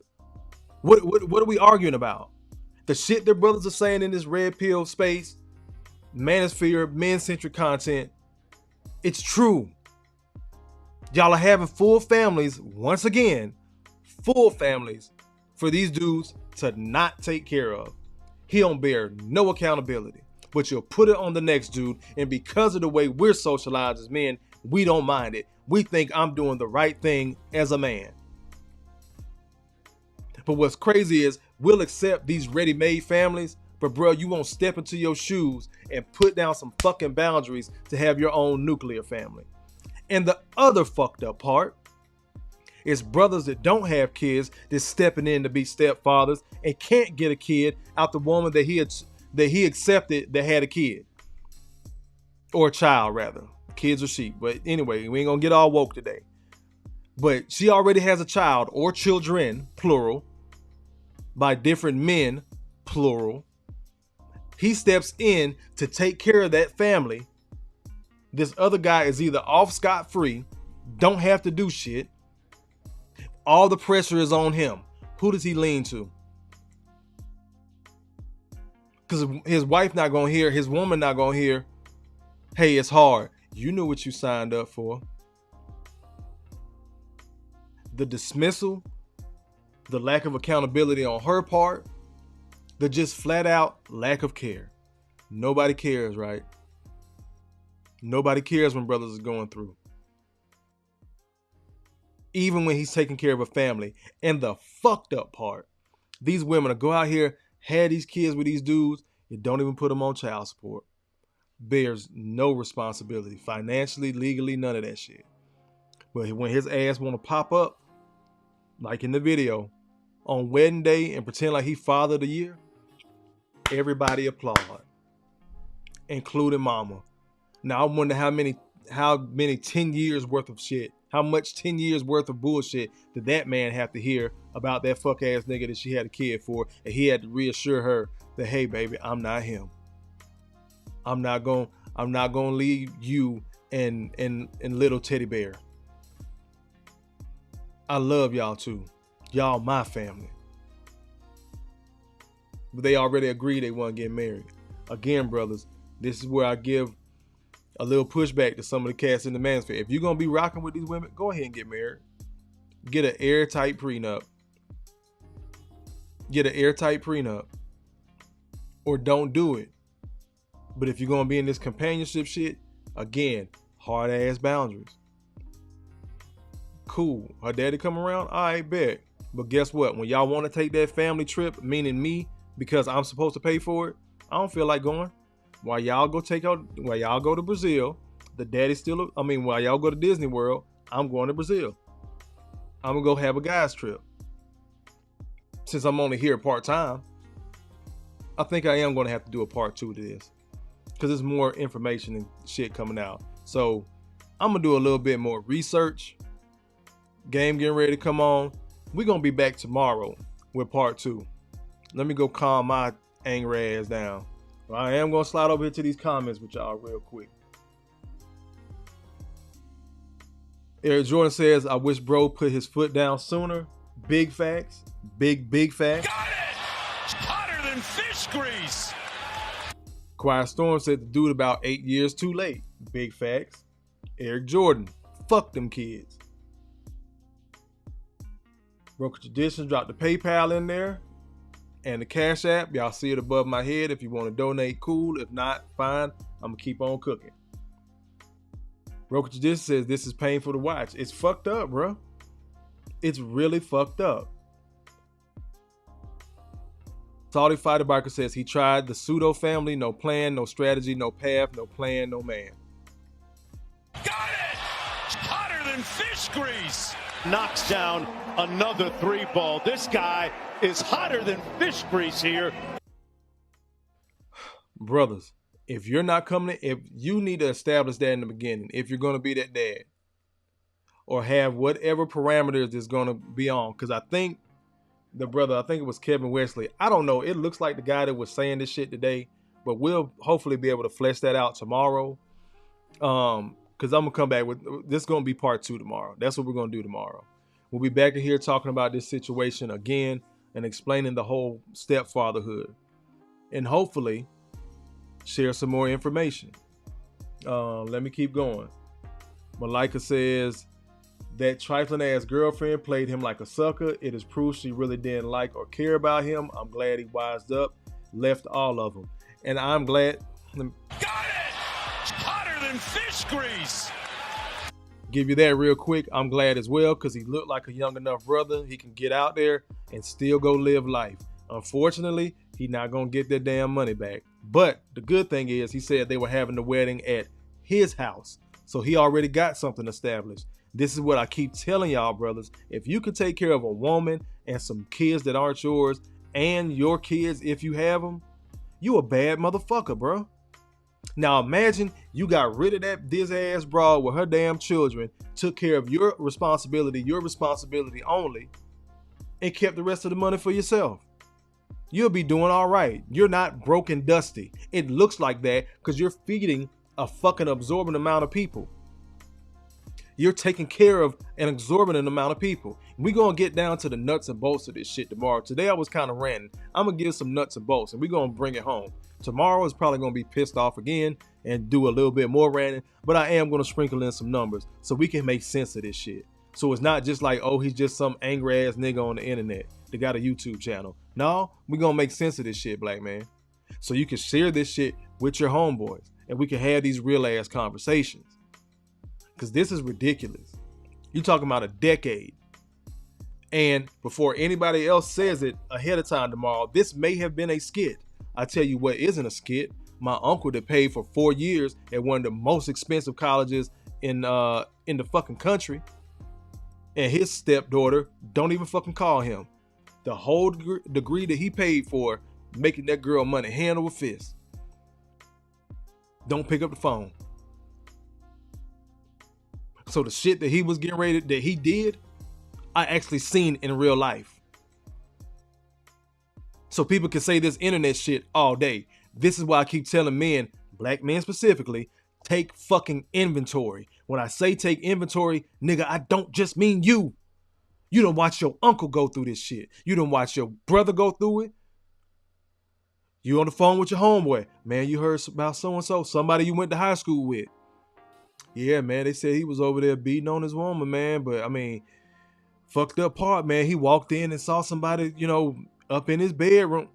What are we arguing about? The shit their brothers are saying in this red pill space, manosphere, men-centric content, it's true. Y'all are having full families, once again, full families for these dudes to not take care of. He don't bear no accountability, but you'll put it on the next dude. And because of the way we're socialized as men, we don't mind it. We think I'm doing the right thing as a man. But what's crazy is we'll accept these ready-made families, but bro, you won't step into your shoes and put down some fucking boundaries to have your own nuclear family. And the other fucked up part is brothers that don't have kids that's stepping in to be stepfathers and can't get a kid out the woman that he accepted that had a kid. Or a child, rather. Kids or sheep. But anyway, we ain't gonna get all woke today. but she already has a child or children, plural, by different men, plural. He steps in to take care of that family. This other guy is either off scot-free, don't have to do shit. All the pressure is on him. Who does he lean to? Because his wife not gonna hear, his woman not gonna hear, hey, it's hard. You knew what you signed up for. The dismissal, the lack of accountability on her part, the just flat out lack of care. Nobody cares, right? Nobody cares when brothers is going through. Even when he's taking care of a family. And the fucked up part, these women will go out here, have these kids with these dudes, and don't even put them on child support. Bears no responsibility, financially, legally, none of that shit. But when his ass want to pop up, like in the video, on wedding day and pretend like he father of the year, everybody applaud, including mama. Now I wonder how many 10 years worth of shit, how much 10 years worth of bullshit did that man have to hear about that fuck ass nigga that she had a kid for, and he had to reassure her that, hey baby, I'm not him. I'm not gonna leave you and little teddy bear. I love y'all too. Y'all my family. But they already agreed they want to get married. Again, brothers, this is where I give a little pushback to some of the cats in the manosphere. If you're going to be rocking with these women, go ahead and get married. Get an airtight prenup. Get an airtight prenup. Or don't do it. But if you're going to be in this companionship shit, again, hard ass boundaries. Cool. Her daddy come around? I bet. But guess what? When y'all want to take that family trip, meaning me, because I'm supposed to pay for it, I don't feel like going. While y'all go to Brazil, the daddy while y'all go to Disney World, I'm going to Brazil. I'm gonna go have a guy's trip. Since I'm only here part-time, I think I am gonna have to do a part 2 to this, because there's more information and shit coming out. So I'm gonna do a little bit more research. Game getting ready to come on. We're gonna be back tomorrow with part 2. Let me go calm my angry ass down. I am going to slide over here to these comments with y'all real quick. Eric Jordan says, I wish bro put his foot down sooner. Big facts. Big facts. Got it! Hotter than fish grease! Quiet Storm said the dude about 8 years too late. Big facts. Eric Jordan, fuck them kids. Broken Tradition dropped the PayPal in there. And the Cash App, y'all see it above my head. If you want to donate, cool. If not, fine. I'm going to keep on cooking. Broken Tradition says, this is painful to watch. It's fucked up, bro. It's really fucked up. Saudi Fighter Biker says he tried the pseudo family. No plan, no strategy, no path, no plan, no man. Got it! Hotter than fish grease! Knocks down another 3-ball. This guy is hotter than fish grease here. Brothers, if you're not coming, if you need to establish that in the beginning, if you're going to be that dad, or have whatever parameters is going to be on, because I think it was Kevin Wesley. I don't know. It looks like the guy that was saying this shit today, but we'll hopefully be able to flesh that out tomorrow. Because I'm going to come back with, this is going to be part 2 tomorrow. That's what we're going to do tomorrow. We'll be back in here talking about this situation again and explaining the whole stepfatherhood. And hopefully share some more information. Let me keep going. Malika says, that trifling ass girlfriend played him like a sucker. It is proof she really didn't like or care about him. I'm glad he wised up, left all of them. And I'm glad. Got it! Hotter than fish grease! Give you that real quick. I'm glad as well, because he looked like a young enough brother. He can get out there and still go live life. Unfortunately, he's not going to get that damn money back. But the good thing is, he said they were having the wedding at his house. So he already got something established. This is what I keep telling y'all, brothers. If you could take care of a woman and some kids that aren't yours, and your kids if you have them, you a bad motherfucker, bro. Now imagine you got rid of that diz-ass broad with her damn children, took care of your responsibility only, and kept the rest of the money for yourself. You'll be doing all right. You're not broke and dusty. It looks like that because you're feeding a fucking absorbent amount of people. You're taking care of an exorbitant amount of people. We're going to get down to the nuts and bolts of this shit tomorrow. Today I was kind of ranting. I'm going to give some nuts and bolts and we're going to bring it home. Tomorrow is probably going to be pissed off again and do a little bit more ranting, but I am going to sprinkle in some numbers so we can make sense of this shit. So it's not just like, oh, he's just some angry ass nigga on the internet that got a YouTube channel. No, we're going to make sense of this shit, black man. So you can share this shit with your homeboys and we can have these real ass conversations. Because this is ridiculous. You're talking about a decade. And before anybody else says it ahead of time tomorrow, this may have been a skit. I tell you what isn't a skit. My uncle that paid for 4 years at one of the most expensive colleges in the fucking country. And his stepdaughter don't even fucking call him. The whole degree that he paid for, making that girl money hand over fist. Don't pick up the phone. So the shit that he was getting ready that he did, I actually seen in real life. So people can say this internet shit all day. This is why I keep telling men, black men specifically, take fucking inventory. When I say take inventory, nigga, I don't just mean you. You don't watch your uncle go through this shit. You don't watch your brother go through it. You on the phone with your homeboy. Man, you heard about so-and-so, somebody you went to high school with. Yeah, man, they said he was over there beating on his woman, man. But, I mean, fucked up part, man. He walked in and saw somebody, up in his bedroom.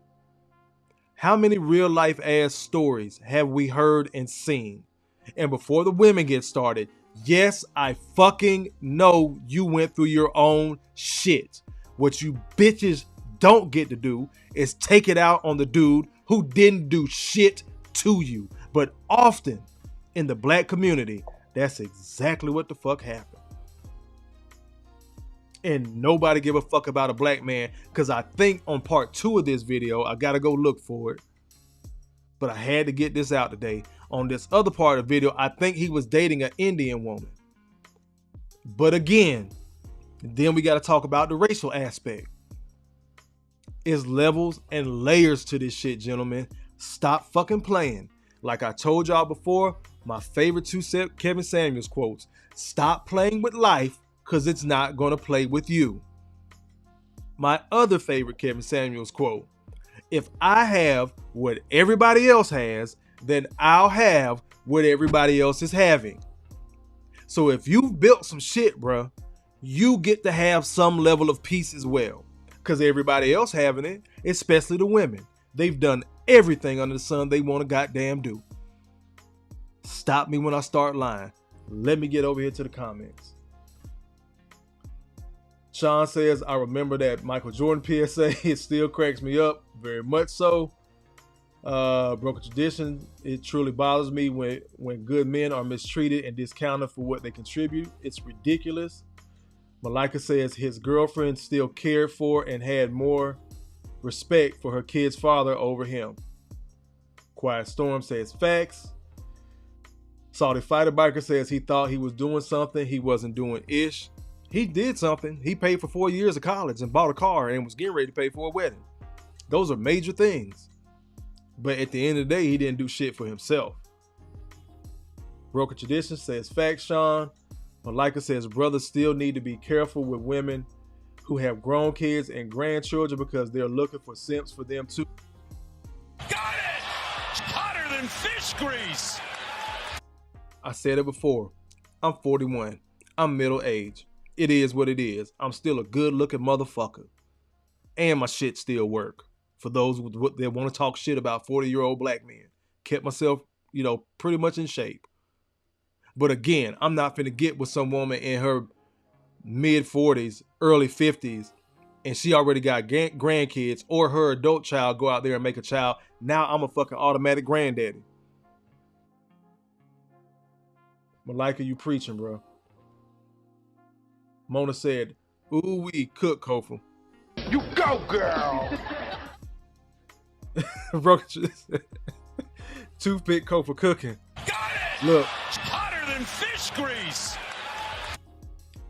How many real life ass stories have we heard and seen? And before the women get started, yes, I fucking know you went through your own shit. What you bitches don't get to do is take it out on the dude who didn't do shit to you. But often in the black community, that's exactly what the fuck happened. And nobody give a fuck about a black man, because I think on part 2 of this video, I gotta go look for it. But I had to get this out today. On this other part of the video, I think he was dating an Indian woman. But again, then we gotta talk about the racial aspect. It's levels and layers to this shit, gentlemen. Stop fucking playing. Like I told y'all before, my favorite 2 Kevin Samuels quotes: stop playing with life because it's not going to play with you. My other favorite Kevin Samuels quote: if I have what everybody else has, then I'll have what everybody else is having. So if you've built some shit, bruh, you get to have some level of peace as well. Because everybody else having it, especially the women. They've done everything under the sun they want to goddamn do. Stop me when I start lying. Let me get over here to the comments. Sean says, I remember that Michael Jordan PSA. It still cracks me up. Very much so. Broken tradition. It truly bothers me when good men are mistreated and discounted for what they contribute. It's ridiculous. Malika says his girlfriend still cared for and had more respect for her kid's father over him. Quiet Storm says facts. Saudi Fighter Biker says he thought he was doing something. He wasn't doing ish. He did something. He paid for 4 years of college and bought a car and was getting ready to pay for a wedding. Those are major things. But at the end of the day, he didn't do shit for himself. Broken Tradition says facts, Sean. Malika says brothers still need to be careful with women who have grown kids and grandchildren because they're looking for simps for them too. Got it! Hotter than fish grease! I said it before. I'm 41. I'm middle age. It is what it is. I'm still a good looking motherfucker. And my shit still work. For those that want to talk shit about 40-year-old black men. Kept myself, pretty much in shape. But again, I'm not finna get with some woman in her mid 40s, early 50s, and she already got grandkids, or her adult child go out there and make a child. Now I'm a fucking automatic granddaddy. Malika, you preaching, bro. Mona said, ooh, we cook, Kofa. You go, girl. Toothpick Kofa cooking. Got it! Look, Hotter than fish grease.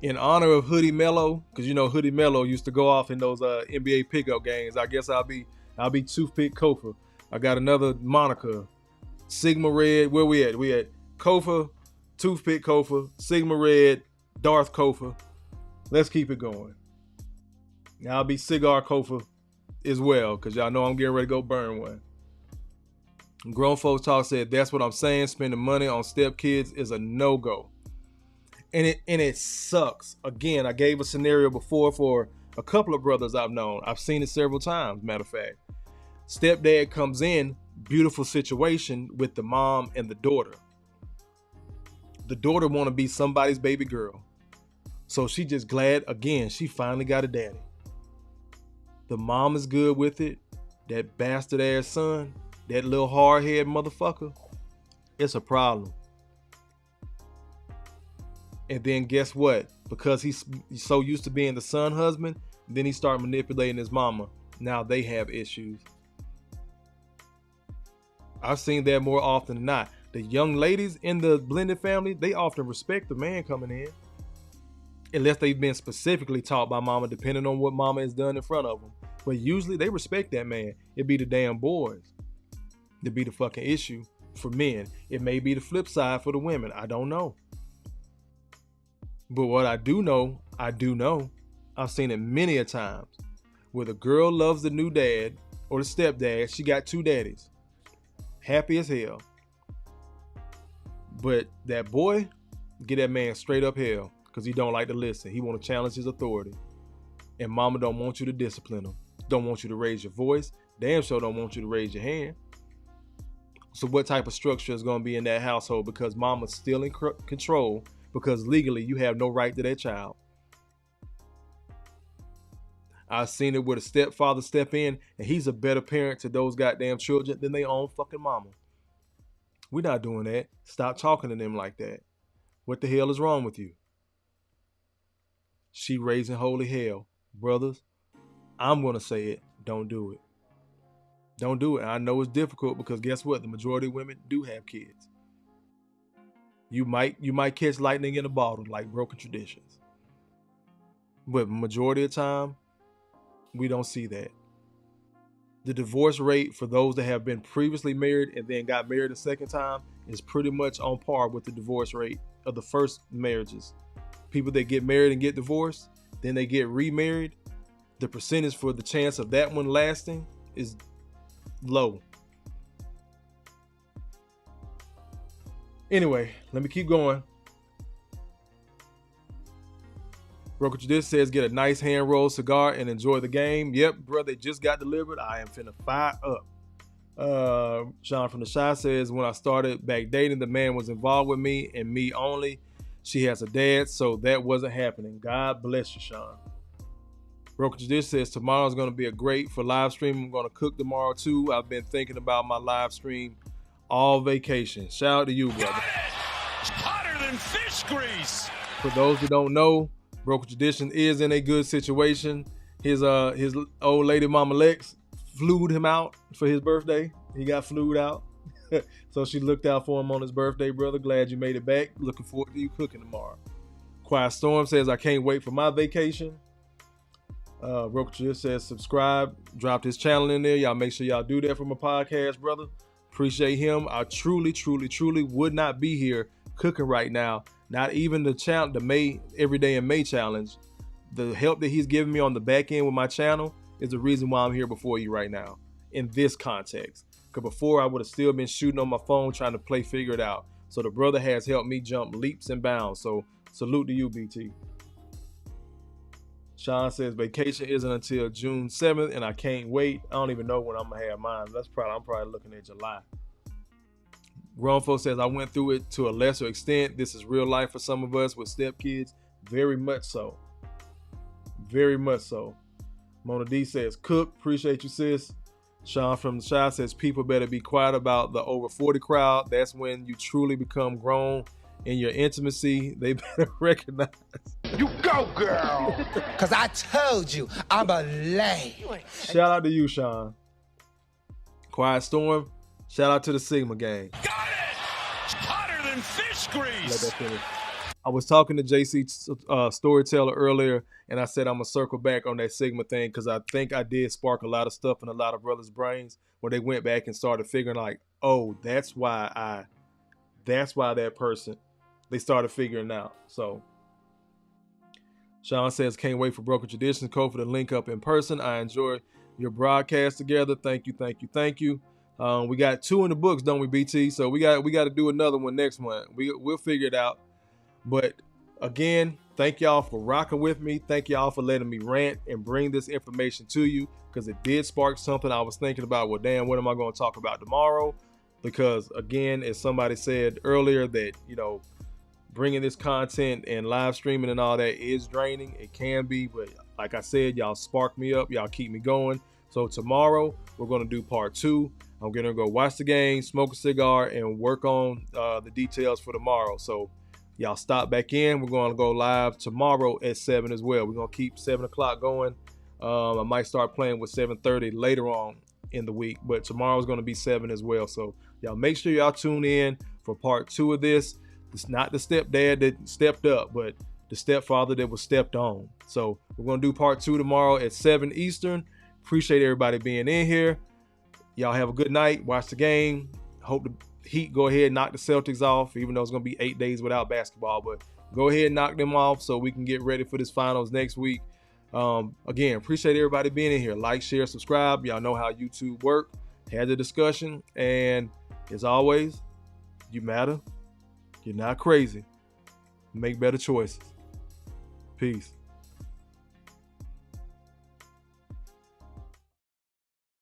in honor of Hoodie Mello, because you know Hoodie Mello used to go off in those NBA pickup games. I guess I'll be Toothpick Kofa. I got another moniker, Sigma Red. Where we at? We at Kofa, Toothpick Kofa, Sigma Red, Darth Kofa. Let's keep it going. Now I'll be Cigar Kofa as well, because y'all know I'm getting ready to go burn one. Grown Folks Talk said, that's what I'm saying. Spending money on stepkids is a no-go. And it sucks. Again, I gave a scenario before for a couple of brothers I've known. I've seen it several times, matter of fact. Stepdad comes in, beautiful situation with the mom and the daughter. The daughter want to be somebody's baby girl. So she just glad, again, she finally got a daddy. The mom is good with it. That bastard ass son, that little hard head motherfucker, it's a problem. And then guess what? Because he's so used to being the son husband, then he started manipulating his mama. Now they have issues. I've seen that more often than not. The young ladies in the blended family, they often respect the man coming in. Unless they've been specifically taught by mama, depending on what mama has done in front of them. But usually they respect that man. It be the damn boys that be the fucking issue for men. It may be the flip side for the women. I don't know. But what I do know, I've seen it many a times where the girl loves the new dad or the stepdad. She got two daddies. Happy as hell. But that boy, get that man straight up hell because he don't like to listen. He want to challenge his authority. And mama don't want you to discipline him. Don't want you to raise your voice. Damn sure don't want you to raise your hand. So what type of structure is going to be in that household? Because mama's still in control. Because legally you have no right to that child. I've seen it where the stepfather step in and he's a better parent to those goddamn children than their own fucking mama. We're not doing that. Stop talking to them like that. What the hell is wrong with you? She raising holy hell. Brothers, I'm going to say it. Don't do it. Don't do it. I know it's difficult because guess what? The majority of women do have kids. You might catch lightning in a bottle like broken traditions. But majority of the time, we don't see that. The divorce rate for those that have been previously married and then got married a second time is pretty much on par with the divorce rate of the first marriages. People that get married and get divorced, then they get remarried, the percentage for the chance of that one lasting is low. Anyway, let me keep going. Brokerage Dish says, get a nice hand rolled cigar and enjoy the game. Yep, brother, it just got delivered. I am finna fire up. Sean from the Shy says, when I started back dating, the man was involved with me and me only. She has a dad, so that wasn't happening. God bless you, Sean. Brokerage Dish says, tomorrow's going to be a great for live stream. I'm going to cook tomorrow too. I've been thinking about my live stream all vacation. Shout out to you, brother. Hotter than fish grease. For those that don't know, Brokerage Tradition is in a good situation. His old lady mama Lex flued him out for his birthday. He got flued out. So she looked out for him on his birthday, brother. Glad you made it back. Looking forward to you cooking tomorrow. Quiet Storm says, I can't wait for my vacation. Brokerage says, subscribe. Dropped his channel in there. Y'all make sure y'all do that for my podcast, brother. Appreciate him. I truly would not be here cooking right now. Not even the May Everyday in May challenge. The help that he's giving me on the back end with my channel is the reason why I'm here before you right now in this context. Because before I would have still been shooting on my phone trying to figure it out. So the brother has helped me jump leaps and bounds. So salute to you, BT. Sean says vacation isn't until June 7th and I can't wait. I don't even know when I'm gonna have mine. I'm probably looking at July. Grownfo says I went through it to a lesser extent. This is real life for some of us with stepkids. Very much so. Very much so. Mona D says cook. Appreciate you, sis. Sean from the Shy says people better be quiet about the over 40 crowd. That's when you truly become grown in your intimacy. They better recognize. You go, girl. Because I told you, I'm a lay. Shout out to you, Sean. Quiet Storm. Shout out to the Sigma gang. Got it! Hotter than fish grease. Let that finish. I was talking to JC Storyteller earlier, and I said I'm gonna circle back on that Sigma thing because I think I did spark a lot of stuff in a lot of brothers' brains where they went back and started figuring like, oh, that's why that person. They started figuring out. So Sean says, can't wait for Broken Traditions, Kofa to link up in person. I enjoy your broadcast together. Thank you. We got 2 in the books, don't we, BT? So we got to do another one next month. We'll figure it out. But again, thank y'all for rocking with me. Thank y'all for letting me rant and bring this information to you because it did spark something. I was thinking about, well, damn, what am I going to talk about tomorrow? Because again, as somebody said earlier, that, you know, bringing this content and live streaming and all that is draining. It can be, but like I said, y'all spark me up. Y'all keep me going. So tomorrow we're going to do part 2. I'm going to go watch the game, smoke a cigar, and work on the details for tomorrow. So y'all stop back in. We're going to go live tomorrow at 7 as well. We're going to keep 7 o'clock going. I might start playing with 7:30 later on in the week, but tomorrow's going to be 7 as well. So y'all make sure y'all tune in for part 2 of this. It's not the stepdad that stepped up, but the stepfather that was stepped on. So we're going to do part 2 tomorrow at 7 Eastern. Appreciate everybody being in here. Y'all have a good night. Watch the game. Hope the Heat go ahead and knock the Celtics off, even though it's going to be 8 days without basketball. But go ahead and knock them off so we can get ready for this finals next week. Again, appreciate everybody being in here. Like, share, subscribe. Y'all know how YouTube work. Had the discussion. And as always, you matter. You're not crazy. Make better choices. Peace.